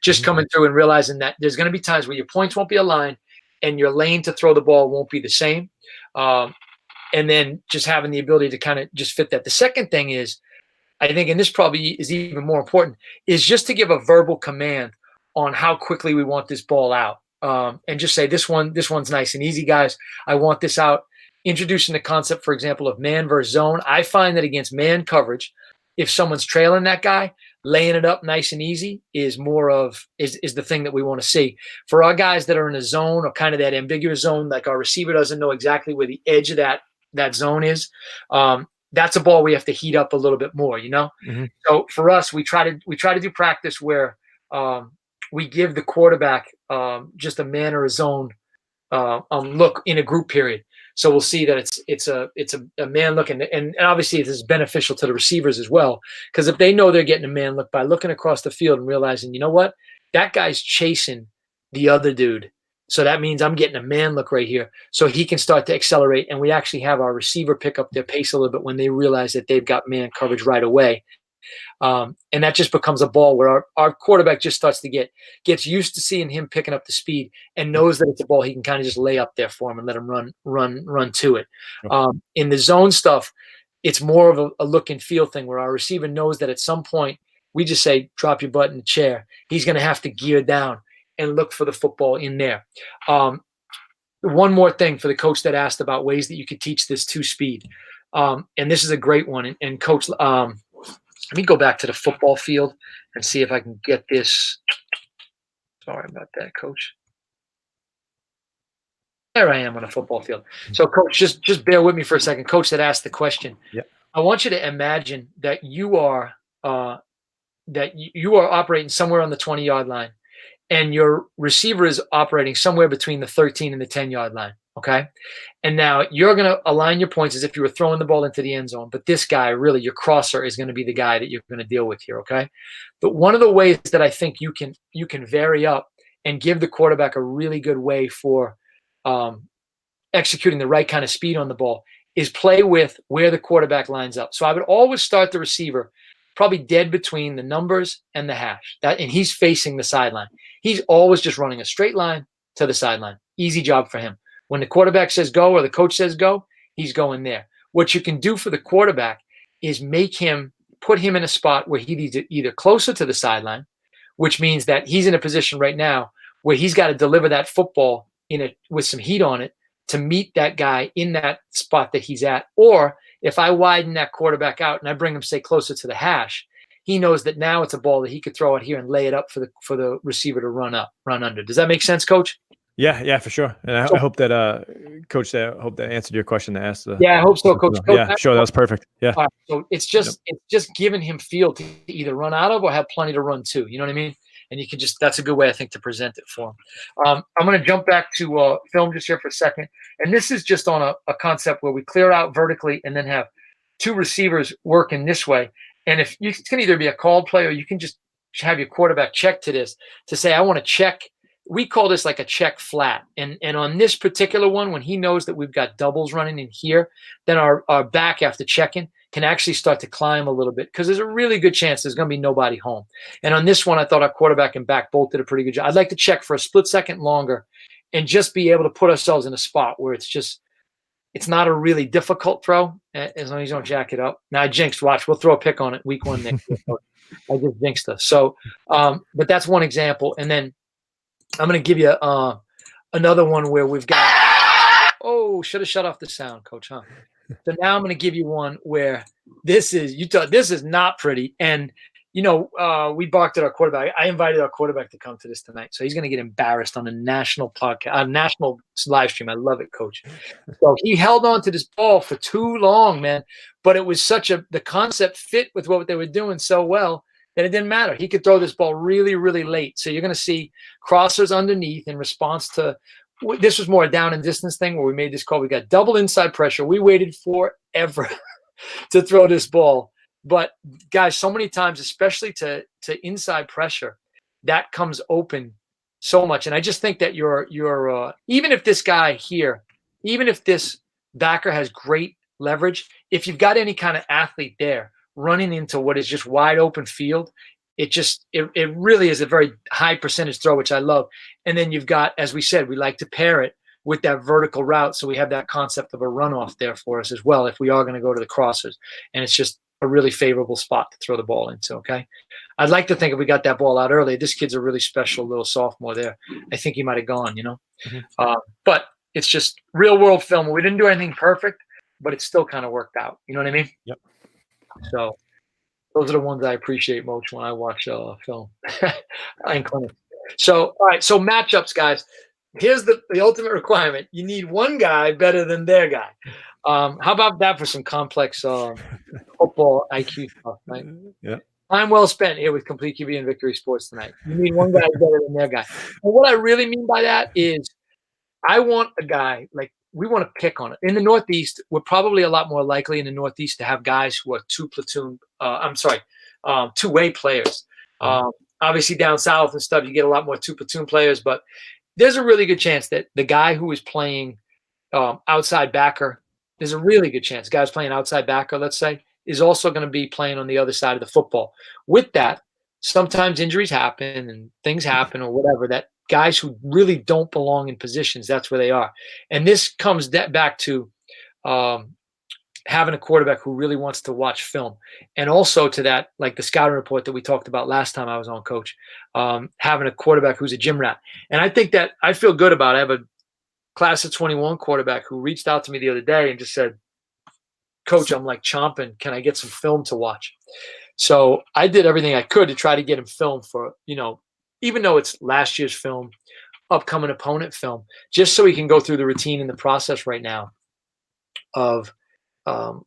just coming through and realizing that there's going to be times where your points won't be aligned and your lane to throw the ball won't be the same, and then just having the ability to kind of just fit that. The second thing is, I think, and this probably is even more important, is just to give a verbal command on how quickly we want this ball out, and just say this one's nice and easy, guys. I want this out. Introducing the concept, for example, of man versus zone. I find that against man coverage, if someone's trailing that guy, laying it up nice and easy is the thing that we want to see. For our guys that are in a zone or kind of that ambiguous zone, like our receiver doesn't know exactly where the edge of that zone is, that's a ball we have to heat up a little bit more, So for us, we try to do practice where we give the quarterback just a man or a zone look in a group period. So we'll see that it's a man look, and obviously this is beneficial to the receivers as well, because if they know they're getting a man look by looking across the field and realizing, you know what, that guy's chasing the other dude, so that means I'm getting a man look right here, so he can start to accelerate, and we actually have our receiver pick up their pace a little bit when they realize that they've got man coverage right away. And that just becomes a ball where our quarterback just starts to gets used to seeing him picking up the speed and knows that it's a ball he can kind of just lay up there for him and let him run to it. In the zone stuff, it's more of a look and feel thing where our receiver knows that at some point we just say, drop your butt in the chair. He's going to have to gear down and look for the football in there. One more thing for the coach that asked about ways that you could teach this 2-speed. And this is a great one. And Coach, let me go back to the football field and see if I can get this. Sorry about that, Coach. There I am on a football field. So, Coach, just bear with me for a second. Coach that asked the question. Yeah. I want you to imagine that you are operating somewhere on the 20-yard line, and your receiver is operating somewhere between the 13 and the 10-yard line. Okay. And now you're going to align your points as if you were throwing the ball into the end zone. But this guy, really, your crosser, is going to be the guy that you're going to deal with here. Okay. But one of the ways that I think you can vary up and give the quarterback a really good way for executing the right kind of speed on the ball is play with where the quarterback lines up. So I would always start the receiver probably dead between the numbers and the hash. And he's facing the sideline. He's always just running a straight line to the sideline. Easy job for him. When the quarterback says go or the coach says go, he's going there. What you can do for the quarterback is put him in a spot where he's either closer to the sideline, which means that he's in a position right now where he's got to deliver that football with some heat on it to meet that guy in that spot that he's at. Or if I widen that quarterback out and I bring him, say, closer to the hash, he knows that now it's a ball that he could throw out here and lay it up for the receiver to run under. Does that make sense, Coach? Yeah, for sure. And I hope that, Coach, I hope that answered your question to ask. Yeah, I hope so, Coach. Yeah, sure. That was perfect. Yeah. So it's just giving him field to either run out of or have plenty to run to. You know what I mean? And you can that's a good way, I think, to present it for him. I'm going to jump back to film just here for a second. And this is just on a concept where we clear out vertically and then have two receivers working this way. And if you can either be a called play or you can just have your quarterback check to this to say, I want to check. We call this like a check flat. And on this particular one, when he knows that we've got doubles running in here, then our back after checking can actually start to climb a little bit because there's a really good chance there's going to be nobody home. And on this one, I thought our quarterback and back both did a pretty good job. I'd like to check for a split second longer and just be able to put ourselves in a spot where it's not a really difficult throw as long as you don't jack it up. Now I jinxed, watch, we'll throw a pick on it week 1 next year. I just jinxed us. So, but that's one example. And then I'm going to give you another one where we've got – oh, should have shut off the sound, Coach, huh? So now I'm going to give you one where this is not pretty. And, we barked at our quarterback. I invited our quarterback to come to this tonight. So he's going to get embarrassed on a national podcast, a national live stream. I love it, Coach. So he held on to this ball for too long, man. But it was the concept fit with what they were doing so well that it didn't matter. He could throw this ball really, really late. So you're going to see crossers underneath in response to this was more a down and distance thing where we made this call. We got double inside pressure. We waited forever to throw this ball. But guys, so many times, especially to inside pressure, that comes open so much. And I just think that even if this guy here, even if this backer has great leverage, if you've got any kind of athlete there running into what is just wide open field, it really is a very high percentage throw, which I love. And then you've got, as we said, we like to pair it with that vertical route. So we have that concept of a runoff there for us as well if we are going to go to the crossers. And it's just a really favorable spot to throw the ball into, okay? I'd like to think if we got that ball out early, this kid's a really special little sophomore there. I think he might have gone, But it's just real world film. We didn't do anything perfect, but it still kind of worked out. You know what I mean? Yep. So those are the ones I appreciate most when I watch film in clinic. So, all right. So matchups, guys. Here's the ultimate requirement. You need one guy better than their guy. How about that for some complex football IQ stuff, right? Yeah. Time well spent here with Complete QB and Victory Sports tonight. You need one guy better than their guy. And what I really mean by that is I want a guy, like we want to pick on it. In the Northeast, we're probably a lot more likely in the Northeast to have guys who are two-way players. Obviously down south and stuff, you get a lot more two-platoon players, but there's a really good chance that the guy who is playing outside backer, there's a really good chance, guys playing outside backer, let's say, is also going to be playing on the other side of the football. With that, sometimes injuries happen and things happen or whatever, that guys who really don't belong in positions, that's where they are. And this comes back to having a quarterback who really wants to watch film. And also to that, like the scouting report that we talked about last time I was on, Coach, having a quarterback who's a gym rat. And I think that I feel good about it. I have a class of 21 quarterback who reached out to me the other day and just said, Coach, I'm like chomping. Can I get some film to watch? So I did everything I could to try to get him film for, even though it's last year's film, upcoming opponent film, just so he can go through the routine and the process right now of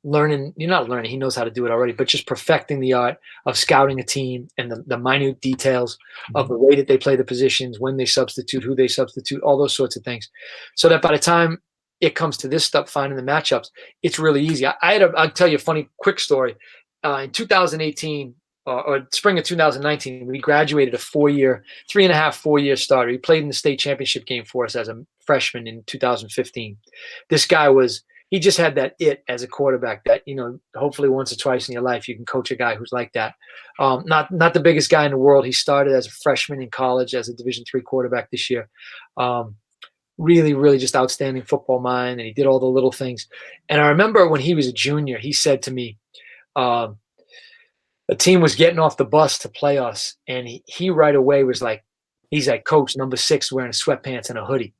learning. You're not learning, he knows how to do it already, but just perfecting the art of scouting a team and the minute details of the way that they play the positions, when they substitute, who they substitute, all those sorts of things. So that by the time it comes to this stuff, finding the matchups, it's really easy. I'll tell you a funny, quick story. In 2018, or spring of 2019, we graduated a 3.5-4-year starter. He played in the state championship game for us as a freshman in 2015. This guy he just had that it as a quarterback that, hopefully once or twice in your life, you can coach a guy who's like that. Not the biggest guy in the world. He started as a freshman in college as a Division III quarterback this year. Really, really just outstanding football mind, and he did all the little things. And I remember when he was a junior, he said to me, a team was getting off the bus to play us, and he right away was like, he's like, Coach, number 6 wearing sweatpants and a hoodie.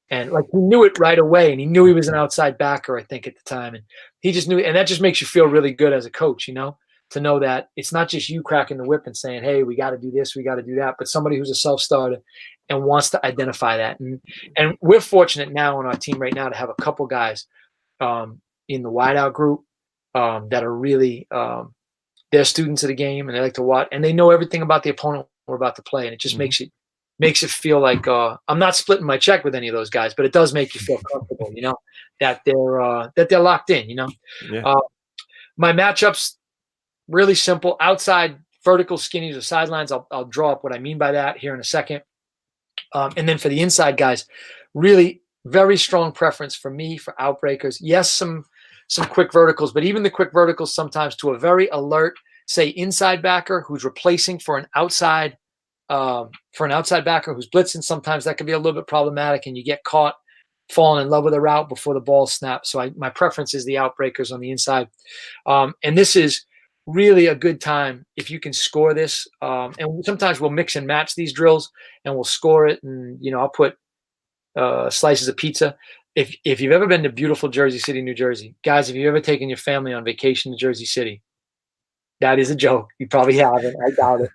And like he knew it right away, and he knew he was an outside backer, I think, at the time. And he just knew, and that just makes you feel really good as a coach, to know that it's not just you cracking the whip and saying, hey, we got to do this, we got to do that, but somebody who's a self-starter and wants to identify that. And we're fortunate now on our team right now to have a couple guys in the wideout group that are really they're students of the game, and they like to watch, and they know everything about the opponent we're about to play, and it just makes it feel like I'm not splitting my check with any of those guys, but it does make you feel comfortable, that they're locked in. Yeah. My matchups really simple: outside vertical skinnies or sidelines. I'll draw up what I mean by that here in a second. And then for the inside guys, really very strong preference for me for outbreakers. Yes, some quick verticals, but even the quick verticals sometimes to a very alert, say, inside backer who's replacing for an outside backer who's blitzing. Sometimes that can be a little bit problematic, and you get caught falling in love with a route before the ball snaps. So my preference is the outbreakers on the inside. And this is really a good time if you can score this. And sometimes we'll mix and match these drills, and we'll score it. And, I'll put slices of pizza. If you've ever been to beautiful Jersey City, New Jersey, guys, if you've ever taken your family on vacation to Jersey City, that is a joke. You probably haven't. I doubt it.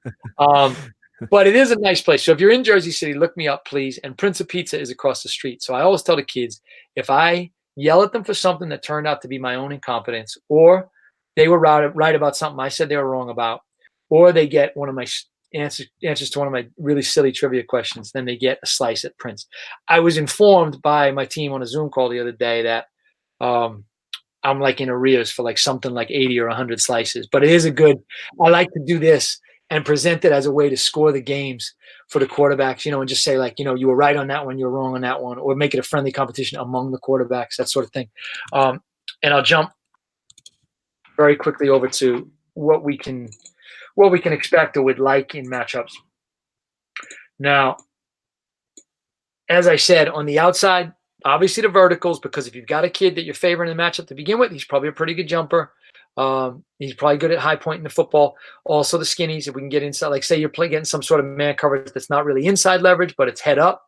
But it is a nice place. So if you're in Jersey City, look me up, please. And Prince of Pizza is across the street. So I always tell the kids, if I yell at them for something that turned out to be my own incompetence, or they were right about something I said they were wrong about, or they get one of my answers to one of my really silly trivia questions, then they get a slice at Prince. I was informed by my team on a Zoom call the other day that I'm like in arrears for like something like 80 or 100 slices. But it is I like to do this and present it as a way to score the games for the quarterbacks, and just say like, you were right on that one, you were wrong on that one, or make it a friendly competition among the quarterbacks, that sort of thing. And I'll jump very quickly over to what we can expect or would like in matchups. Now, as I said, on the outside, obviously the verticals, because if you've got a kid that you're favoring in the matchup to begin with, he's probably a pretty good jumper. He's probably good at high point in the football. Also the skinnies, if we can get inside, like say you're getting some sort of man coverage that's not really inside leverage, but it's head up,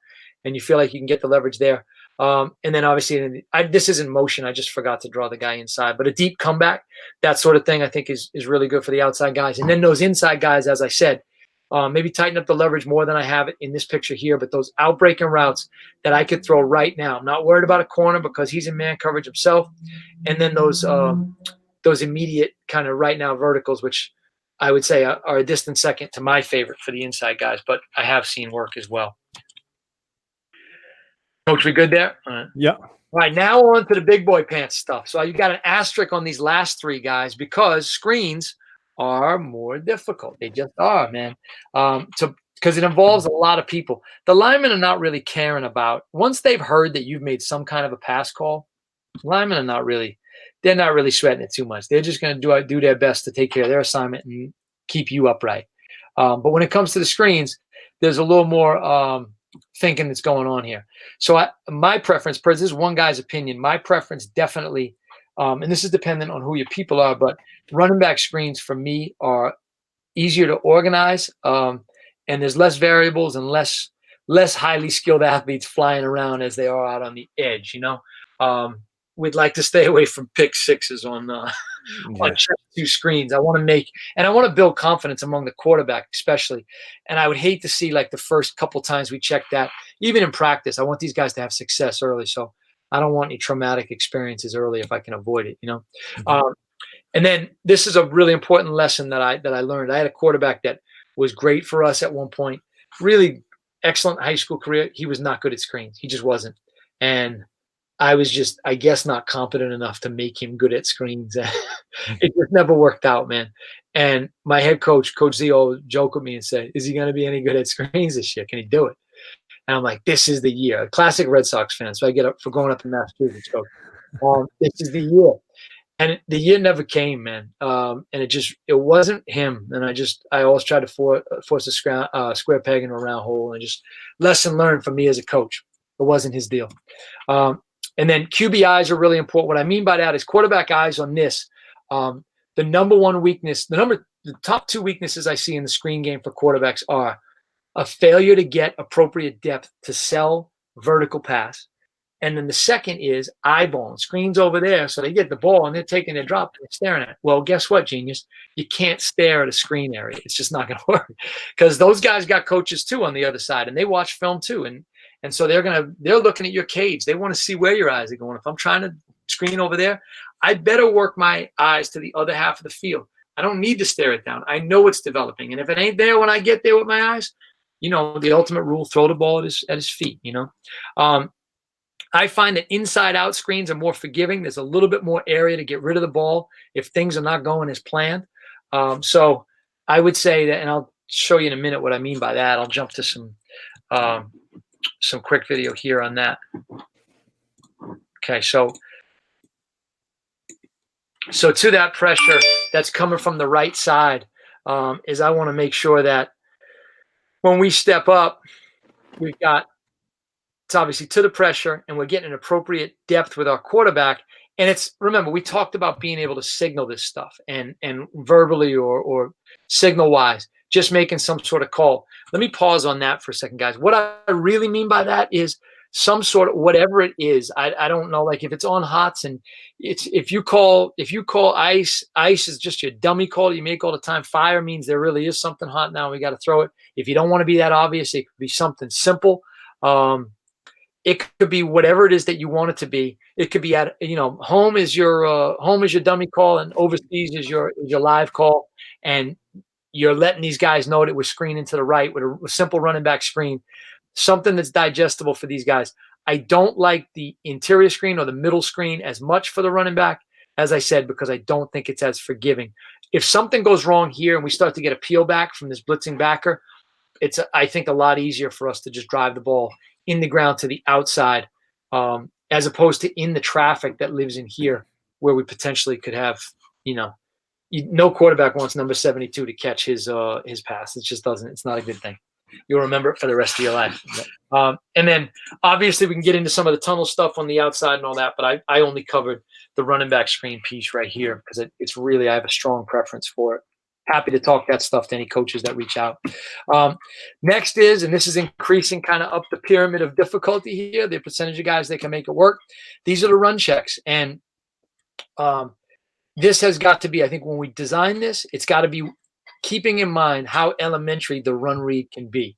and you feel like you can get the leverage there. And then obviously, this isn't motion. I just forgot to draw the guy inside. But a deep comeback, that sort of thing, I think is really good for the outside guys. And then those inside guys, as I said, maybe tighten up the leverage more than I have it in this picture here. But those outbreaking routes that I could throw right now. I'm not worried about a corner because he's in man coverage himself. And then those immediate kind of right now verticals, which I would say are a distant second to my favorite for the inside guys, but I have seen work as well. Coach, we good there? All right. Yeah. All right, now on to the big boy pants stuff. So you got an asterisk on these last three guys because screens are more difficult. They just are, man. Because it involves a lot of people. The linemen are not really caring about, once they've heard that you've made some kind of a pass call, linemen are not really sweating it too much. They're just going to do their best to take care of their assignment and keep you upright. But when it comes to the screens, there's a little more thinking that's going on here. So my preference, this is one guy's opinion, my preference definitely, and this is dependent on who your people are, but running back screens for me are easier to organize, and there's less variables and less highly skilled athletes flying around as they are out on the edge, We'd like to stay away from pick sixes on check two screens. I want to build confidence among the quarterback, especially. And I would hate to see like the first couple times we check that, even in practice. I want these guys to have success early, so I don't want any traumatic experiences early if I can avoid it. Mm-hmm. And then this is a really important lesson that I learned. I had a quarterback that was great for us at one point, really excellent high school career. He was not good at screens. He just wasn't, and I was just, I guess, not competent enough to make him good at screens. It just never worked out, man. And my head coach, Coach Z, always joked with me and said, "Is he going to be any good at screens this year? Can he do it?" And I'm like, "This is the year." A classic Red Sox fan. So I get up for growing up in Massachusetts. So this is the year. And the year never came, man. And it wasn't him. And I always tried to force a square peg in a round hole. And just lesson learned for me as a coach. It wasn't his deal. And then QB eyes are really important. What I mean by that is quarterback eyes on this. The number one weakness, the top two weaknesses I see in the screen game for quarterbacks are a failure to get appropriate depth to sell vertical pass. And then the second is eyeballing. Screens over there, so they get the ball and they're taking their drop and they're staring at it. Well, guess what, genius? You can't stare at a screen area. It's just not going to work because those guys got coaches too on the other side, and they watch film too. And so they're looking at your cage. They want to see where your eyes are going. If I'm trying to screen over there, I better work my eyes to the other half of the field. I don't need to stare it down. I know it's developing. And if it ain't there when I get there with my eyes, the ultimate rule, throw the ball at his feet, I find that inside-out screens are more forgiving. There's a little bit more area to get rid of the ball if things are not going as planned. So I would say that, and I'll show you in a minute what I mean by that. I'll jump to some quick video here on that. Okay, so to that pressure that's coming from the right side is I want to make sure that when we step up, it's obviously to the pressure and we're getting an appropriate depth with our quarterback. And remember, we talked about being able to signal this stuff and verbally or signal wise, just making some sort of call. Let me pause on that for a second, guys. What I really mean by that is some sort of, whatever it is, I don't know, like if it's on hots and if you call ice is just your dummy call you make all the time. Fire means there really is something hot now. We got to throw it. If you don't want to be that obvious, it could be something simple. It could be whatever it is that you want it to be. It could be at, home is your dummy call and overseas is your live call. And you're letting these guys know that we're screening to the right with a simple running back screen, something that's digestible for these guys. I don't like the interior screen or the middle screen as much for the running back, as I said, because I don't think it's as forgiving. if something goes wrong here and we start to get a peel back from this blitzing backer, it's, I think, a lot easier for us to just drive the ball in the ground to the outside, as opposed to in the traffic that lives in here where we potentially could have, no quarterback wants number 72 to catch his pass. It just doesn't. It's not a good thing. You'll remember it for the rest of your life. And then obviously we can get into some of the tunnel stuff on the outside and all that, but I only covered the running back screen piece right here because it's really, I have a strong preference for it. Happy to talk that stuff to any coaches that reach out. Next is, and this is increasing kind of up the pyramid of difficulty here, the percentage of guys that can make it work. These are the run checks. And this has got to be, I think when we design this, it's got to be keeping in mind how elementary the run read can be.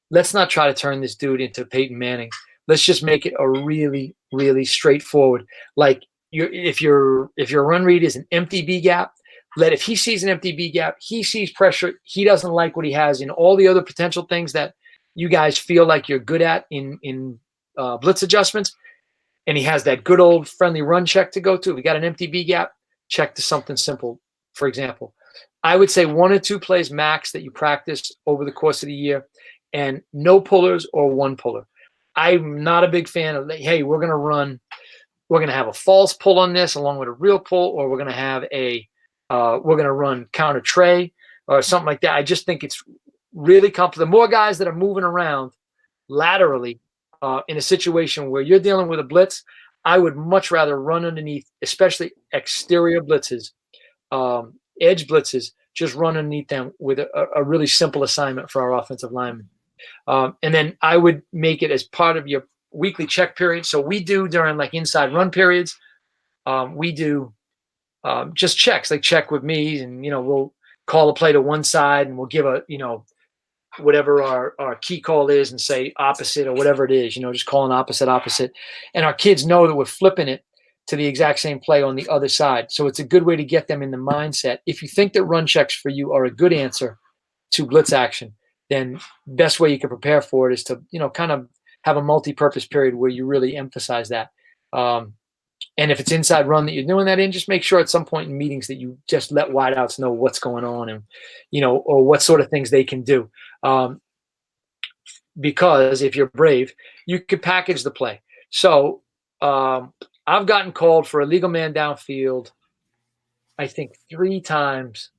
Let's not try to turn this dude into Peyton Manning. Let's just make it a really, really straightforward. Like if your run read is an empty B gap, if he sees an empty B gap, he sees pressure, he doesn't like what he has in all the other potential things that you guys feel like you're good at in blitz adjustments, and he has that good old friendly run check to go to. If we got an empty B gap, check to something simple. For example, I would say 1 or 2 plays max that you practice over the course of the year, and no pullers or 1 puller. I'm not a big fan of, hey, we're going to have a false pull on this along with a real pull, or we're going to have we're going to run counter tray or something like that. I just think it's really complicated. The more guys that are moving around laterally in a situation where you're dealing with a blitz, I would much rather run underneath, especially exterior blitzes, edge blitzes, just run underneath them with a really simple assignment for our offensive linemen. And then I would make it as part of your weekly check period. So we do during like inside run periods, we do just checks, like check with me, and we'll call a play to one side and we'll give whatever our key call is and say opposite or whatever it is, just call an opposite. And our kids know that we're flipping it to the exact same play on the other side. So it's a good way to get them in the mindset. If you think that run checks for you are a good answer to blitz action, then best way you can prepare for it is to, kind of have a multi-purpose period where you really emphasize that. And if it's inside run that you're doing that in, just make sure at some point in meetings that you just let wideouts know what's going on and, or what sort of things they can do. Because if you're brave, you could package the play. So I've gotten called for a legal man downfield, I think 3 times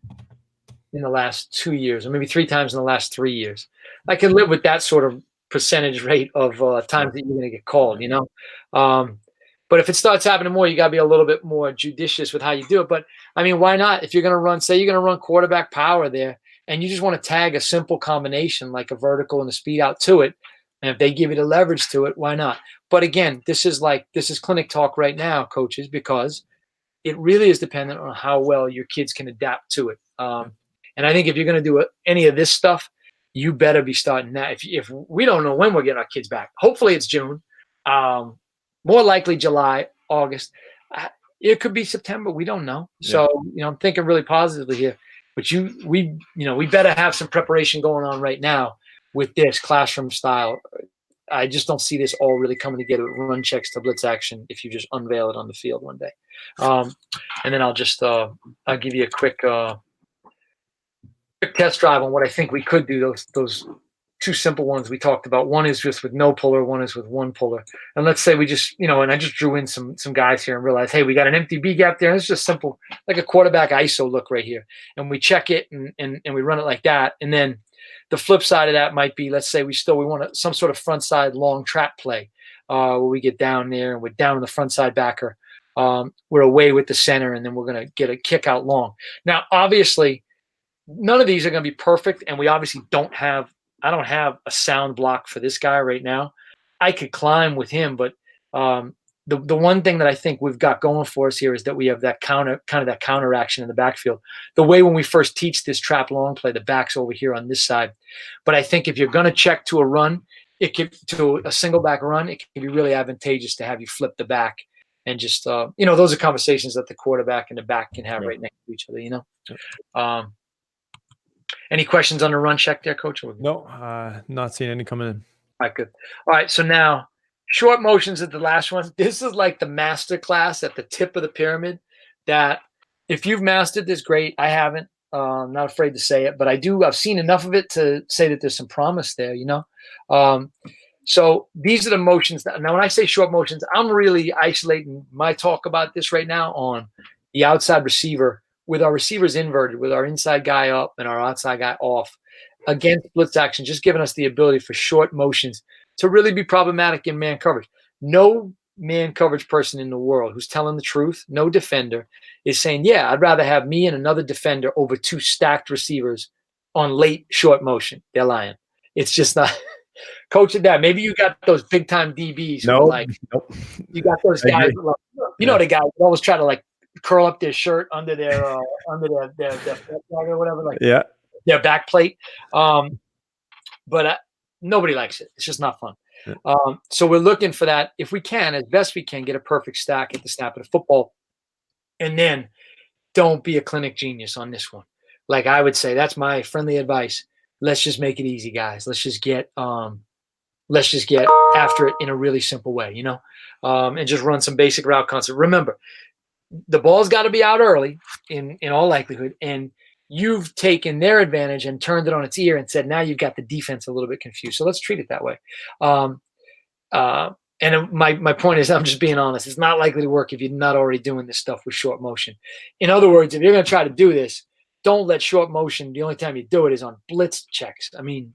in the last 2 years, or maybe 3 times in the last 3 years. I can live with that sort of percentage rate of times that you're going to get called, But if it starts happening more, you got to be a little bit more judicious with how you do it. But, I mean, why not? If you're going to run, say you're going to run quarterback power there, and you just want to tag a simple combination like a vertical and a speed out to it, and if they give you the leverage to it, why not? But again, this is clinic talk right now, coaches, because it really is dependent on how well your kids can adapt to it. And I think if you're going to do any of this stuff, you better be starting that. If we don't know when we're getting our kids back, hopefully it's June. More likely July, August. It could be September. We don't know. Yeah. So, I'm thinking really positively here. But we better have some preparation going on right now with this classroom style. I just don't see this all really coming together with run checks to blitz action if you just unveil it on the field one day. And then I'll just I'll give you a quick test drive on what I think we could do. Those 2 simple ones we talked about. One is just with no puller, one is with 1 puller. And let's say we just, and I just drew in some guys here and realized, hey, we got an empty B gap there. And it's just simple, like a quarterback ISO look right here. And we check it and we run it like that. And then the flip side of that might be, let's say we want some sort of front side long trap play where we get down there and we're down on the front side backer. We're away with the center, and then we're going to get a kick out long. Now, obviously, none of these are going to be perfect, and we obviously I don't have a sound block for this guy right now. I could climb with him, but the one thing that I think we've got going for us here is that we have that counter action in the backfield. The way when we first teach this trap long play, the back's over here on this side. But I think if you're going to check to a run, to a single back run, it can be really advantageous to have you flip the back and just those are conversations that the quarterback and the back can have right next to each other. Any questions on the run check there, Coach? No, not seeing any coming in. All right, good. All right, so now short motions at the last one. This is like the master class at the tip of the pyramid that If you've mastered this, great. I haven't. I'm not afraid to say it, but I've seen enough of it to say that there's some promise there, So these are the motions. Now, when I say short motions, I'm really isolating my talk about this right now on the outside receiver with our receivers inverted, with our inside guy up and our outside guy off against blitz action, just giving us the ability for short motions to really be problematic in man coverage. No man coverage person in the world who's telling the truth, no defender, is saying, yeah, I'd rather have me and another defender over two stacked receivers on late short motion. They're lying. It's just not. Coach of that. Maybe you got those big time DBs who are like, you got those guys, the guys who always try to like curl up their shirt under their or whatever, like their back plate. But nobody likes it. It's just not fun. Yeah. So we're looking for that. If we can, as best we can, get a perfect stack at the snap of the football. And then don't be a clinic genius on this one. Like I would say, that's my friendly advice. Let's just make it easy, guys. Let's just get after it in a really simple way, and just run some basic route concept. Remember, the ball's got to be out early in all likelihood, and you've taken their advantage and turned it on its ear and said, now you've got the defense a little bit confused. So let's treat it that way. And my point is, I'm just being honest. It's not likely to work if you're not already doing this stuff with short motion. In other words, if you're going to try to do this, don't let short motion, the only time you do it is on blitz checks. I mean,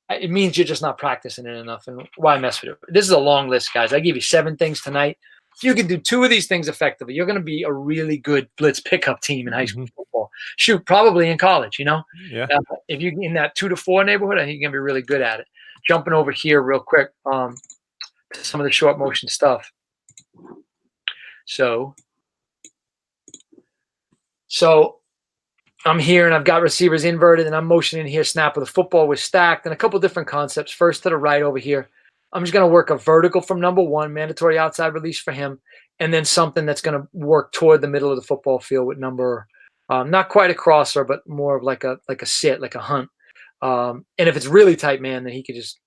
it means you're just not practicing it enough. And why mess with it? This is a long list, guys. I give you 7 things tonight. If you can do 2 of these things effectively, you're going to be a really good blitz pickup team in high school football. Shoot, probably in college, Yeah. If you're in that 2 to 4 neighborhood, I think you're going to be really good at it. Jumping over here real quick, some of the short motion stuff. So I'm here and I've got receivers inverted and I'm motioning here, snap of the football with stacked, and a couple different concepts. First to the right over here, I'm just going to work a vertical from number 1, mandatory outside release for him, and then something that's going to work toward the middle of the football field with number, not quite a crosser, but more of like a sit, like a hunt. And if it's really tight, man, then he could just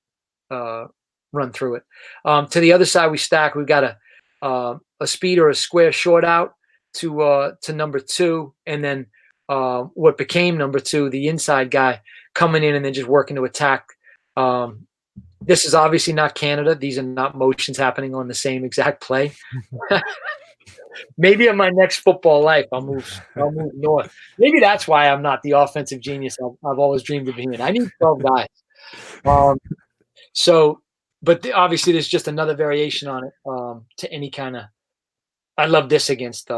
run through it. To the other side, we stack. We've got a speed or a square short out to number 2, and then what became number 2, the inside guy coming in and then just working to attack. This is obviously not Canada. These are not motions happening on the same exact play. Maybe in my next football life, I'll move north. Maybe that's why I'm not the offensive genius I've always dreamed of being. I need 12 guys. But obviously there's just another variation on it to any kind of. I love this against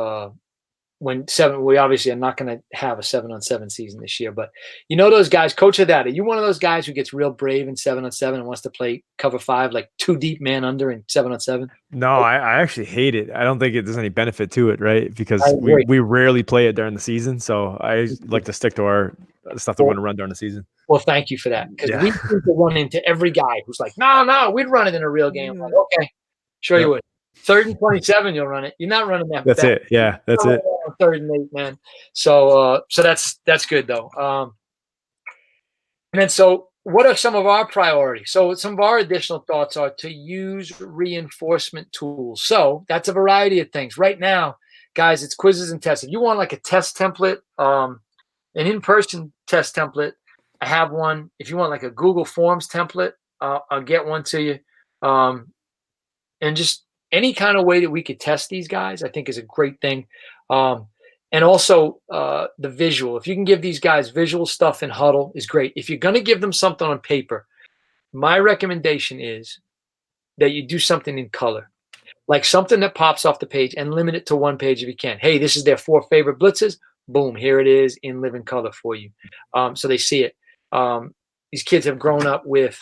when 7. We obviously are not going to have a 7-on-7 season this year, but those guys. Coach of that, are you one of those guys who gets real brave in 7-on-7 and wants to play cover 5, like 2 deep man under in 7-on-7? No, I actually hate it. I don't think there's any benefit to it, right? Because we rarely play it during the season, so I like to stick to our stuff that we're going to run during the season. Well, thank you for that, because we seem to run into every guy who's like, no, we'd run it in a real game. Like, okay, sure you would. 3rd and 27, you'll run it. You're not running that. That's it. Yeah, that's it. 3rd and 8, man. So that's good though. And then what are some of our priorities? So some of our additional thoughts are to use reinforcement tools. So that's a variety of things. Right now, guys, it's quizzes and tests. If you want like a test template, an in-person test template, I have one. If you want like a Google Forms template, I'll get one to you. And just any kind of way that we could test these guys, I think is a great thing. And also the visual. If you can give these guys visual stuff in huddle is great. If you're going to give them something on paper, my recommendation is that you do something in color, like something that pops off the page, and limit it to 1 page if you can. Hey, this is their 4 favorite blitzes. Boom, here it is in living color for you. So they see it. These kids have grown up with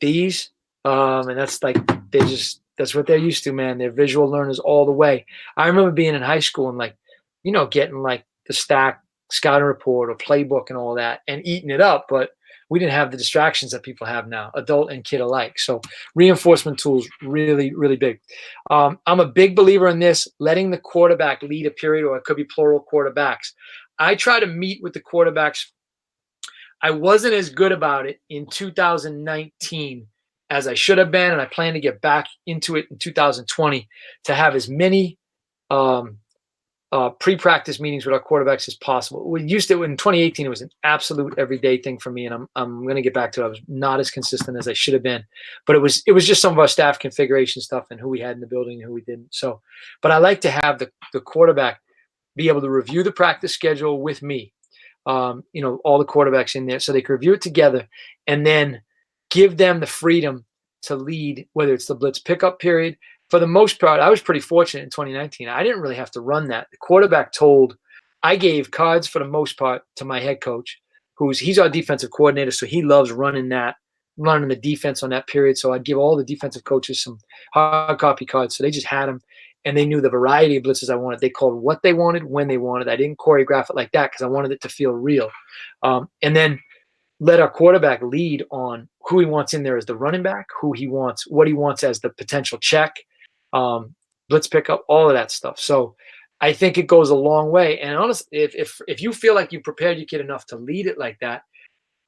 these, and that's like that's what they're used to, man. They're visual learners all the way. I remember being in high school and getting like the stack scouting report or playbook and all that and eating it up, but we didn't have the distractions that people have now, adult and kid alike. So reinforcement tools, really, really big. I'm a big believer in this, letting the quarterback lead a period, or it could be plural quarterbacks. I try to meet with the quarterbacks. I wasn't as good about it in 2019 as I should have been, and I plan to get back into it in 2020 to have as many pre-practice meetings with our quarterbacks as possible. We used to in 2018. It was an absolute everyday thing for me, and I'm going to get back to it. I was not as consistent as I should have been, but it was just some of our staff configuration stuff and who we had in the building and who we didn't. So, but I like to have the quarterback be able to review the practice schedule with me. All the quarterbacks in there, so they can review it together, and then give them the freedom to lead, whether it's the blitz pickup period. For the most part, I was pretty fortunate in 2019. I didn't really have to run that. The quarterback I gave cards for the most part to my head coach, he's our defensive coordinator, so he loves running the defense on that period. So I'd give all the defensive coaches some hard copy cards, so they just had them, and they knew the variety of blitzes I wanted. They called what they wanted, when they wanted. I didn't choreograph it like that because I wanted it to feel real. And then let our quarterback lead on who he wants in there as the running back, what he wants as the potential check, blitz pickup, all of that stuff. So I think it goes a long way. And honestly, if you feel like you prepared your kid enough to lead it like that,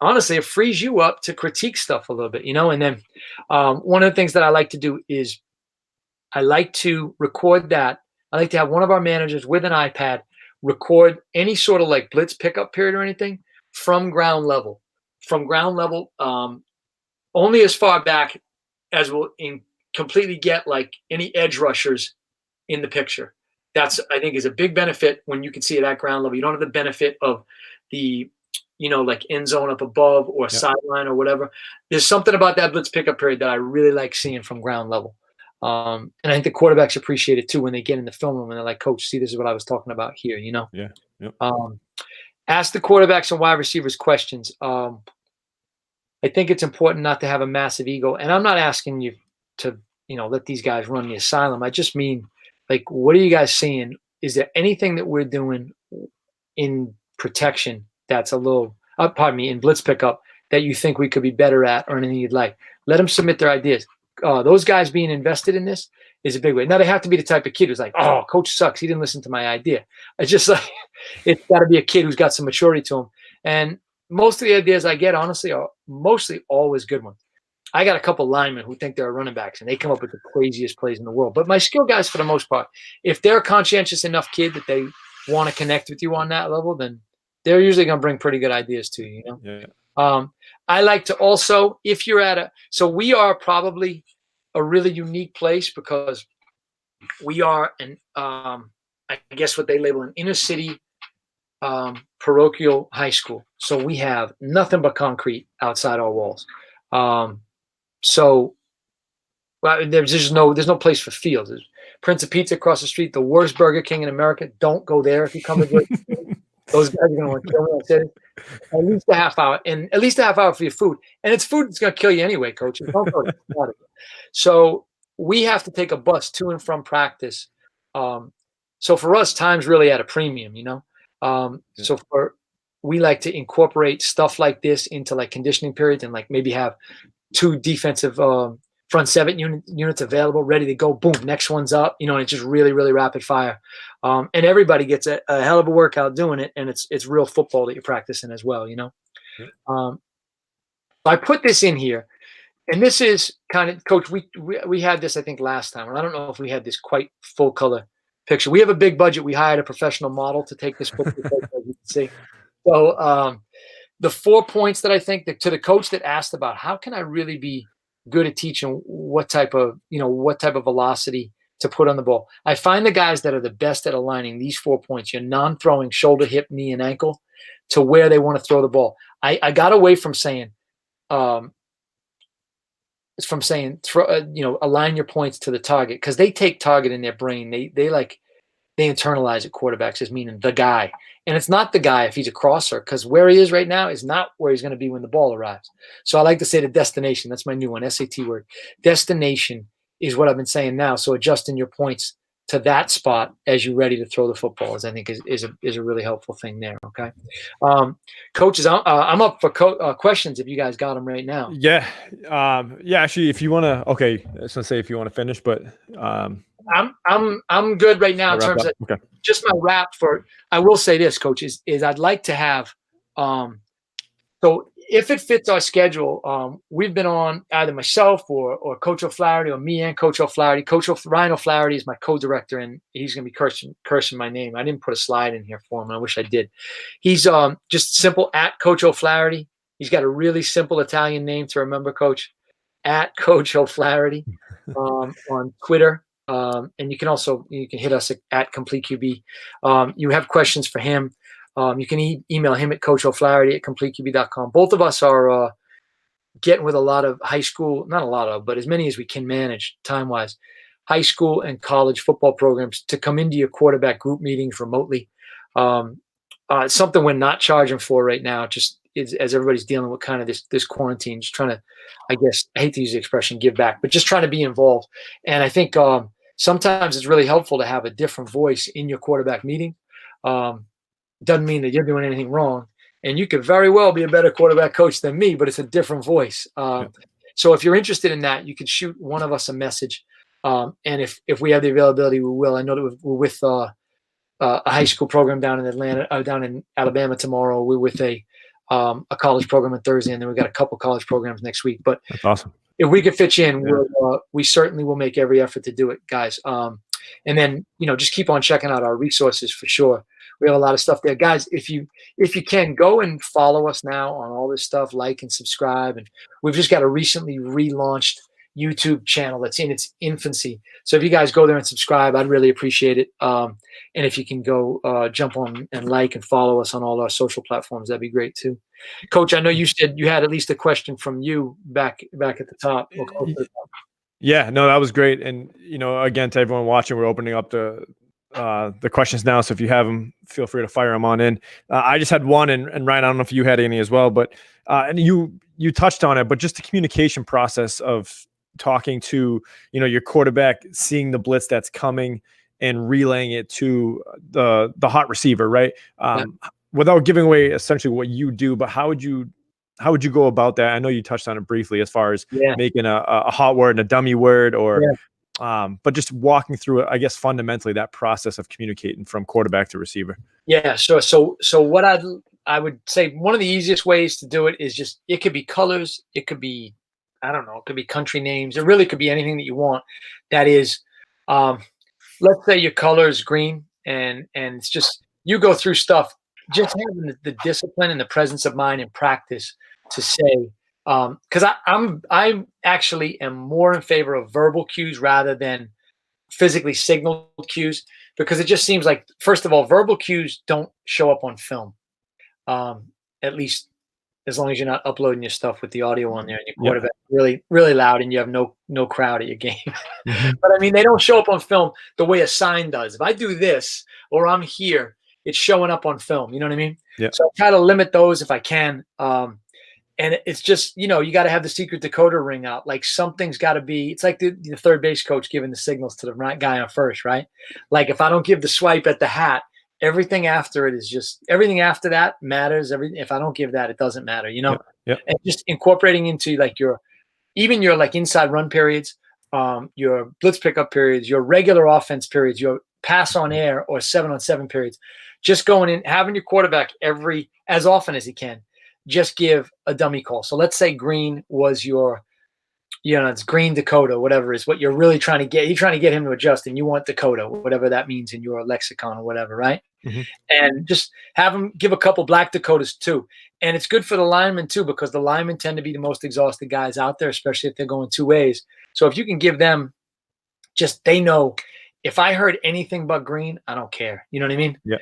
honestly, it frees you up to critique stuff a little bit, And then one of the things that I like to do is I like to record that. I like to have one of our managers with an iPad record any sort of like blitz pickup period or anything from ground level. Only as far back as we'll completely get like any edge rushers in the picture. That's, I think, is a big benefit when you can see it at ground level. You don't have the benefit of the, like end zone up above or sideline or whatever. There's something about that blitz pickup period that I really like seeing from ground level. And I think the quarterbacks appreciate it too when they get in the film room and they're like, Coach, see, this is what I was talking about here, Yeah. Yep. Ask the quarterbacks and wide receivers questions. I think it's important not to have a massive ego. And I'm not asking you to, let these guys run the asylum. I just mean, like, what are you guys seeing? Is there anything that we're doing in protection that's a little, in blitz pickup that you think we could be better at, or anything you'd like? Let them submit their ideas. Those guys being invested in this is a big way. Now, they have to be the type of kid who's like, oh, Coach sucks. He didn't listen to my idea. It's just like, it's got to be a kid who's got some maturity to him. And most of the ideas I get, honestly, are mostly always good ones. I got a couple linemen who think they're running backs, and they come up with the craziest plays in the world. But my skill guys, for the most part, if they're a conscientious enough kid that they want to connect with you on that level, then they're usually going to bring pretty good ideas to you, Yeah. I like to also, if you're so we are probably a really unique place because we are I guess what they label an inner city parochial high school. So we have nothing but concrete outside our walls. So there's no place for fields. There's Prince of Pizza across the street, the worst Burger King in America. Don't go there if you come to those guys are going to want to kill me. I said at least a half hour, and at least a half hour for your food. And it's food that's going to kill you anyway, Coach. Don't go to So we have to take a bus to and from practice. So for us, time's really at a premium, So we like to incorporate stuff like this into like conditioning periods, and like maybe have 2 defensive front 7 units available, ready to go. Boom, next one's up. And it's just really, really rapid fire. And everybody gets a hell of a workout doing it, and it's real football that you're practicing as well. I put this in here, and this is kind of, Coach. We had this, I think, last time, and I don't know if we had this quite full color picture. We have a big budget. We hired a professional model to take this picture, as you can see. So the 4 points that I think that to the coach that asked about how can I really be good at teaching what type of velocity to put on the ball. I find the guys that are the best at aligning these 4 points, your non-throwing shoulder, hip, knee, and ankle, to where they want to throw the ball. I got away from saying, align your points to the target, because they take target in their brain. They internalize it, quarterbacks, as meaning the guy. And it's not the guy if he's a crosser, because where he is right now is not where he's going to be when the ball arrives. So I like to say the destination. That's my new one, SAT word. Destination is what I've been saying now. So adjusting your points to that spot as you're ready to throw the football I think is a really helpful thing there. Okay. Coaches, I'm up for questions if you guys got them right now. Yeah. Actually, if you want to, okay. I was going to say if you want to finish, but I'm good right now in terms of just my wrap for. I will say this, Coach, is I'd like to have. So if it fits our schedule, we've been on either myself or Coach O'Flaherty or me and Coach O'Flaherty. Ryan O'Flaherty is my co-director, and he's going to be cursing my name. I didn't put a slide in here for him. I wish I did. He's just simple at Coach O'Flaherty. He's got a really simple Italian name to remember, Coach. At Coach O'Flaherty on Twitter. And you can hit us at Complete QB. You have questions for him. You can email him at coachoflaherty@completeqb.com. Both of us are getting with a lot of high school, not a lot of, but as many as we can manage time-wise, high school and college football programs to come into your quarterback group meetings remotely. Something we're not charging for right now, just as everybody's dealing with kind of this quarantine, just trying to, I guess, I hate to use the expression give back, but just trying to be involved. And I think sometimes it's really helpful to have a different voice in your quarterback meeting. Doesn't mean that you're doing anything wrong. And you could very well be a better quarterback coach than me, but it's a different voice. So if you're interested in that, you can shoot one of us a message. And if we have the availability, we will. I know that we're with a high school program down in Alabama tomorrow. We're with a college program on Thursday, and then we've got a couple college programs next week. But that's awesome. If we could fit you in, we certainly will make every effort to do it, guys. And then, just keep on checking out our resources for sure. We have a lot of stuff there, guys. If you can, go and follow us now on all this stuff, like and subscribe. And we've just got a recently relaunched YouTube channel that's in its infancy. So if you guys go there and subscribe, I'd really appreciate it. And if you can go jump on and like and follow us on all our social platforms, that'd be great too. Coach, I know you said you had at least a question from you back at the top. Yeah, no, that was great. And, again, to everyone watching, we're opening up the questions now. So if you have them, feel free to fire them on in. I just had one, and Ryan, I don't know if you had any as well, but and you touched on it, but just the communication process of talking to, your quarterback, seeing the blitz that's coming and relaying it to the hot receiver, right? Without giving away essentially what you do, but how would you go about that? I know you touched on it briefly as far as making a hot word and a dummy word, or but just walking through it, I guess fundamentally that process of communicating from quarterback to receiver. Yeah, sure. So what I would say, one of the easiest ways to do it is just, it could be colors, it could be, I don't know, it could be country names, it really could be anything that you want. That is, let's say your color is green, and it's just, you go through stuff, just having the discipline and the presence of mind in practice to say, because I actually am more in favor of verbal cues rather than physically signaled cues, because it just seems like, first of all, verbal cues don't show up on film, at least as long as you're not uploading your stuff with the audio on there and your quarterback really, really loud and you have no crowd at your game. But I mean, they don't show up on film the way a sign does. If I do this or I'm here, it's showing up on film. You know what I mean? Yeah. So I try to limit those if I can. And it's just, you got to have the secret decoder ring out. Like, something's got to be, it's like the third base coach giving the signals to the right guy on first, right? Like, if I don't give the swipe at the hat, everything after it is just, everything after that matters. If I don't give that, it doesn't matter, Yeah. And just incorporating into like your like inside run periods, your blitz pickup periods, your regular offense periods, your pass on air or 7-on-7 periods, just going in, having your quarterback as often as he can, just give a dummy call. So let's say green was your, it's green Dakota, whatever is what you're really trying to get. You're trying to get him to adjust, and you want Dakota, whatever that means in your lexicon or whatever, right? Mm-hmm. And just have him give a couple black Dakotas too. And it's good for the linemen too, because the linemen tend to be the most exhausted guys out there, especially if they're going two ways. So if you can give them, just, they know, if I heard anything but green, I don't care. You know what I mean? Yeah.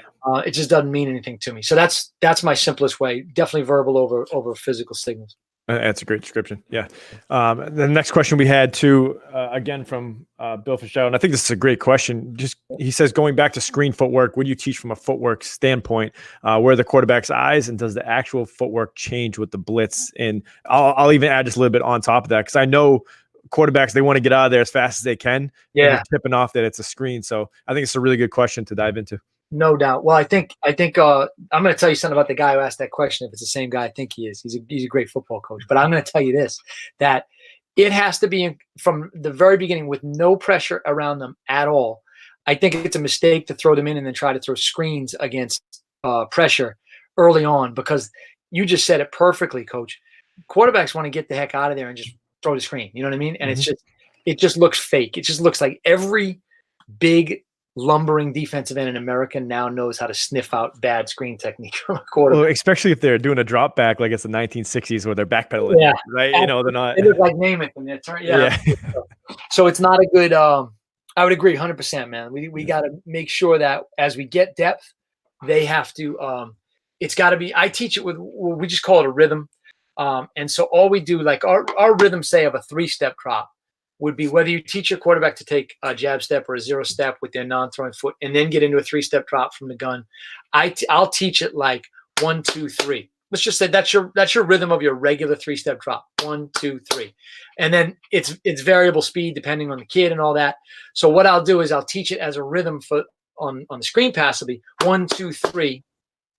It just doesn't mean anything to me. So that's my simplest way. Definitely verbal over physical signals. That's a great description. Yeah. The next question we had too, again from Bill Fischel, and I think this is a great question. Just, he says, going back to screen footwork, what do you teach from a footwork standpoint? Where are the quarterback's eyes, and does the actual footwork change with the blitz? And I'll even add just a little bit on top of that, because I know quarterbacks, they want to get out of there as fast as they can. Yeah. They're tipping off that it's a screen. So I think it's a really good question to dive into. No doubt. Well, I think I'm going to tell you something about the guy who asked that question. If it's the same guy, I think he is. He's a great football coach. But I'm going to tell you this, that it has to be from the very beginning with no pressure around them at all. I think it's a mistake to throw them in and then try to throw screens against pressure early on, because you just said it perfectly, Coach. Quarterbacks want to get the heck out of there and just throw the screen. You know what I mean? And it just looks fake. It just looks like every big lumbering defensive end in America now knows how to sniff out bad screen technique from a quarterback. Well, especially if they're doing a drop back like it's the 1960s where they're backpedaling. Yeah. Right. You know, they're not. They look like Namath and they're turning. Yeah. So it's not a good. I would agree 100%, man. We got to make sure that as we get depth, they have to. It's got to be. I teach it with. We just call it a rhythm. And so all we do, like our rhythm, say of a 3-step drop, would be whether you teach your quarterback to take a jab step or a 0 step with their non-throwing foot and then get into a 3-step drop from the gun. I'll teach it like 1, 2, 3. Let's just say that's your rhythm of your regular 3-step drop. 1, 2, 3. And then it's variable speed depending on the kid and all that. So what I'll do is I'll teach it as a rhythm on the screen pass will be 1, 2, 3,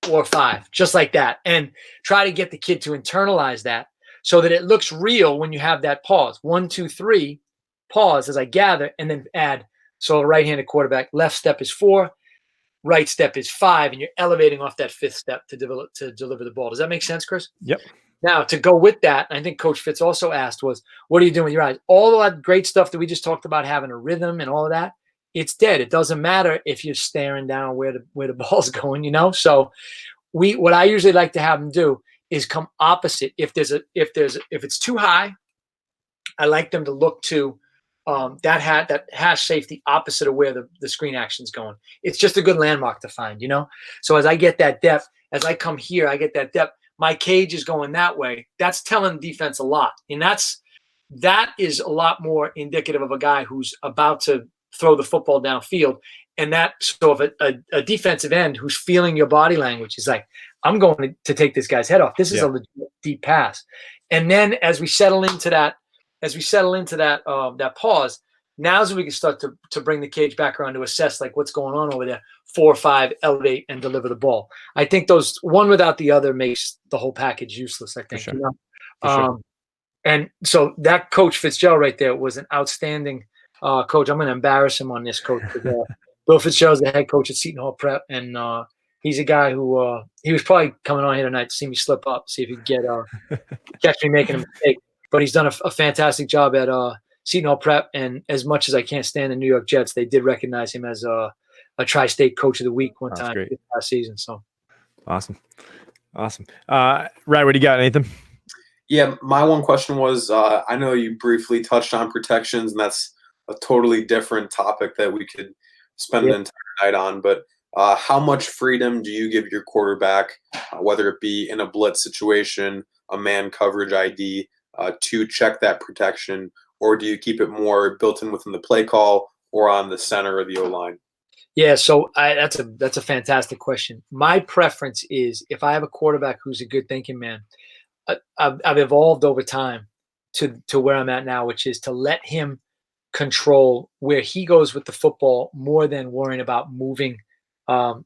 4, 5, just like that. And try to get the kid to internalize that so that it looks real when you have that pause. 1, 2, 3. Pause as I gather, and then add. So a right-handed quarterback, left step is 4, right step is 5, and you're elevating off that 5th step to deliver the ball. Does that make sense, Chris? Yep. Now, to go with that, I think Coach Fitz also asked was, what are you doing with your eyes? All of that great stuff that we just talked about, having a rhythm and all of that, it's dead. It doesn't matter if you're staring down where the ball's going, you know? So what I usually like to have them do is come opposite. If it's too high, I like them to look to that hash safety opposite of where the screen action's going. It's just a good landmark to find, you know? So as I get that depth, as I come here, I get that depth. My cage is going that way. That's telling defense a lot. And that is a lot more indicative of a guy who's about to throw the football downfield. And so if a defensive end who's feeling your body language is like, I'm going to take this guy's head off. This is a legit deep pass. And then as we settle into that, that pause, now's when we can start to bring the cage back around to assess like what's going on over there. 4 or 5, elevate and deliver the ball. I think those one without the other makes the whole package useless. I think. For sure. You know? For sure. And so that Coach Fitzgerald right there was an outstanding coach. I'm going to embarrass him on this, Coach. Bill Fitzgerald's the head coach at Seton Hall Prep, and he's a guy who he was probably coming on here tonight to see me slip up, see if he could catch me making a mistake. But he's done a fantastic job at Seton Hall Prep, and as much as I can't stand the New York Jets, they did recognize him as a Tri-State Coach of the Week one time last season. So awesome. Right, what do you got, Nathan? Yeah, my one question was, I know you briefly touched on protections, and that's a totally different topic that we could spend an entire night on. But how much freedom do you give your quarterback, whether it be in a blitz situation, a man coverage ID, to check that protection, or do you keep it more built in within the play call or on the center or the O-line? Yeah, so that's a fantastic question. My preference is if I have a quarterback who's a good thinking man, I've evolved over time to where I'm at now, which is to let him control where he goes with the football more than worrying about moving, trying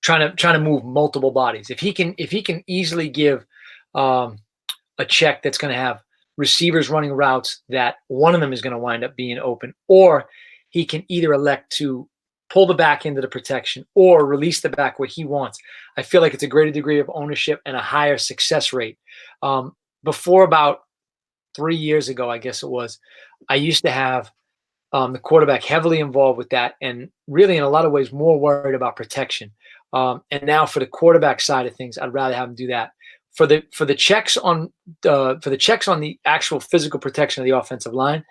to move multiple bodies. If he can easily give a check that's going to have receivers running routes that one of them is going to wind up being open, or he can either elect to pull the back into the protection or release the back where he wants. I feel like it's a greater degree of ownership and a higher success rate. Before about 3 years ago, I guess it was, I used to have the quarterback heavily involved with that and really in a lot of ways more worried about protection. And now for the quarterback side of things, I'd rather have him do that. For the checks on the actual physical protection of the offensive line,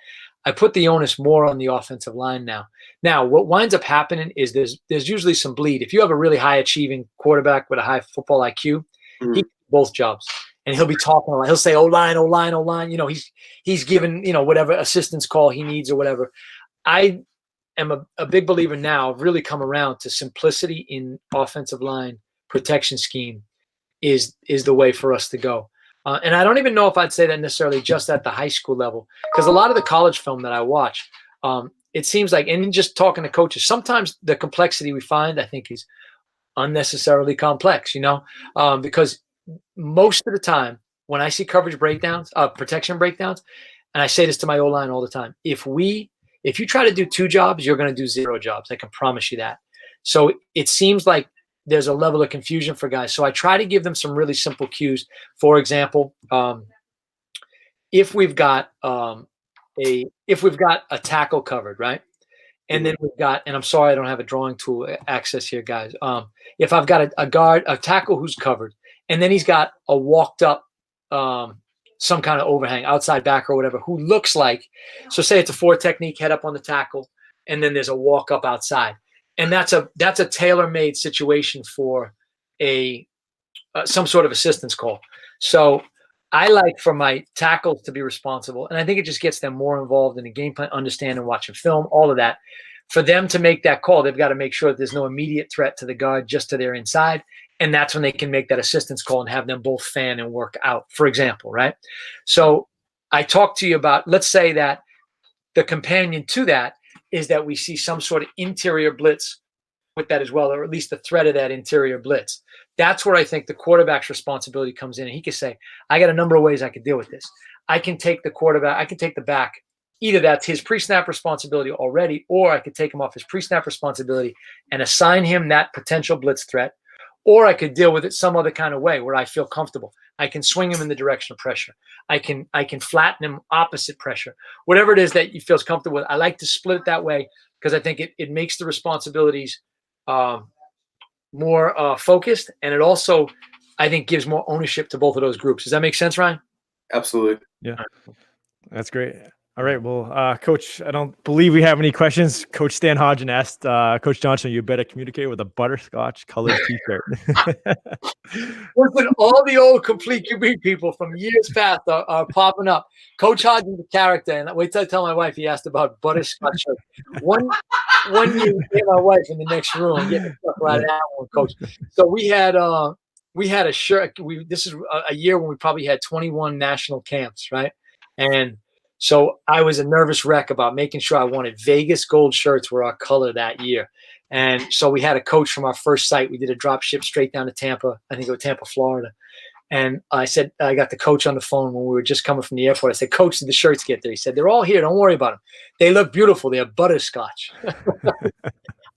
I put the onus more on the offensive line now. Now, what winds up happening is there's usually some bleed. If you have a really high achieving quarterback with a high football IQ, he can do both jobs, and he'll be talking. He'll say O-line, O-line, O-line. You know, he's given whatever assistance call he needs or whatever. I am a big believer now. I've really come around to simplicity in offensive line protection scheme is the way for us to go. And I don't even know if I'd say that necessarily just at the high school level, because a lot of the college film that I watch, it seems like, and just talking to coaches, sometimes the complexity we find, I think, is unnecessarily complex, because most of the time when I see coverage breakdowns, protection breakdowns, and I say this to my O-line all the time, if you try to do 2 jobs, you're going to do 0 jobs. I can promise you that. So it seems like there's a level of confusion for guys. So I try to give them some really simple cues. For example, if we've got a tackle covered, right? And then we've got, and I'm sorry I don't have a drawing tool access here, guys. If I've got a tackle who's covered, and then he's got a walked up some kind of overhang, outside back or whatever, who looks like, so say it's a 4 technique, head up on the tackle, and then there's a walk up outside. And that's a tailor-made situation for some sort of assistance call. So I like for my tackles to be responsible, and I think it just gets them more involved in the game plan, understanding, watching film, all of that. For them to make that call, they've got to make sure that there's no immediate threat to the guard, just to their inside. And that's when they can make that assistance call and have them both fan and work out, for example, right? So I talked to you about, let's say that the companion to that is that we see some sort of interior blitz with that as well, or at least the threat of that interior blitz. That's where I think the quarterback's responsibility comes in. And he can say, I got a number of ways I could deal with this. I can take the quarterback, I can take the back. Either that's his pre-snap responsibility already, or I could take him off his pre-snap responsibility and assign him that potential blitz threat. Or I could deal with it some other kind of way where I feel comfortable. I can swing him in the direction of pressure. I can flatten him opposite pressure. Whatever it is that he feels comfortable with, I like to split it that way because I think it makes the responsibilities more focused, and it also, I think, gives more ownership to both of those groups. Does that make sense, Ryan? Absolutely. Yeah, that's great. All right. Well, Coach, I don't believe we have any questions. Coach Stan Hodgen asked, Coach Johnston, you better communicate with a butterscotch colored t-shirt. Listen, all the old complete QB people from years past are popping up. Coach Hodgen's a character, and wait till I tell my wife he asked about butterscotch shirt. One year, me and my wife in the next room, I'm getting stuff out of that one, Coach. So we had a shirt. This is a year when we probably had 21 national camps, right? And so I was a nervous wreck about making sure I wanted Vegas gold shirts were our color that year. And so we had a coach from our first site. We did a drop ship straight down to Tampa. I think it was Tampa, Florida. And I said, I got the coach on the phone when we were just coming from the airport. I said, Coach, did the shirts get there? He said, they're all here. Don't worry about them. They look beautiful. They're butterscotch.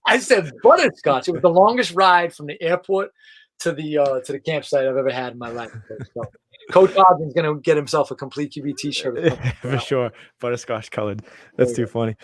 I said, butterscotch. It was the longest ride from the airport to the campsite I've ever had in my life. So Coach Hodgen's going to get himself a complete QB t-shirt. For sure. Butterscotch colored. That's too funny.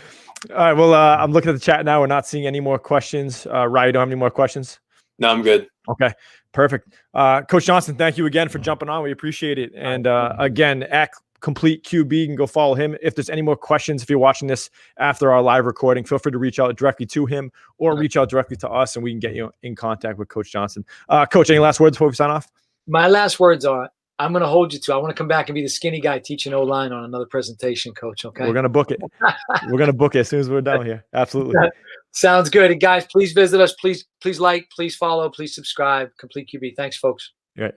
All right. Well, I'm looking at the chat now. We're not seeing any more questions. Ryan, you don't have any more questions? No, I'm good. Okay. Perfect. Coach Johnston, thank you again for jumping on. We appreciate it. And again, at Complete QB, you can go follow him. If there's any more questions, if you're watching this after our live recording, feel free to reach out directly to him or reach out directly to us, and we can get you in contact with Coach Johnston. Coach, any last words before we sign off? My last words are, I'm going to hold you to. I want to come back and be the skinny guy teaching O-line on another presentation, Coach. Okay. We're going to book it. We're going to book it as soon as we're done here. Absolutely. Sounds good. And guys, please visit us. Please like, please follow, please subscribe. Complete QB. Thanks, folks. All right.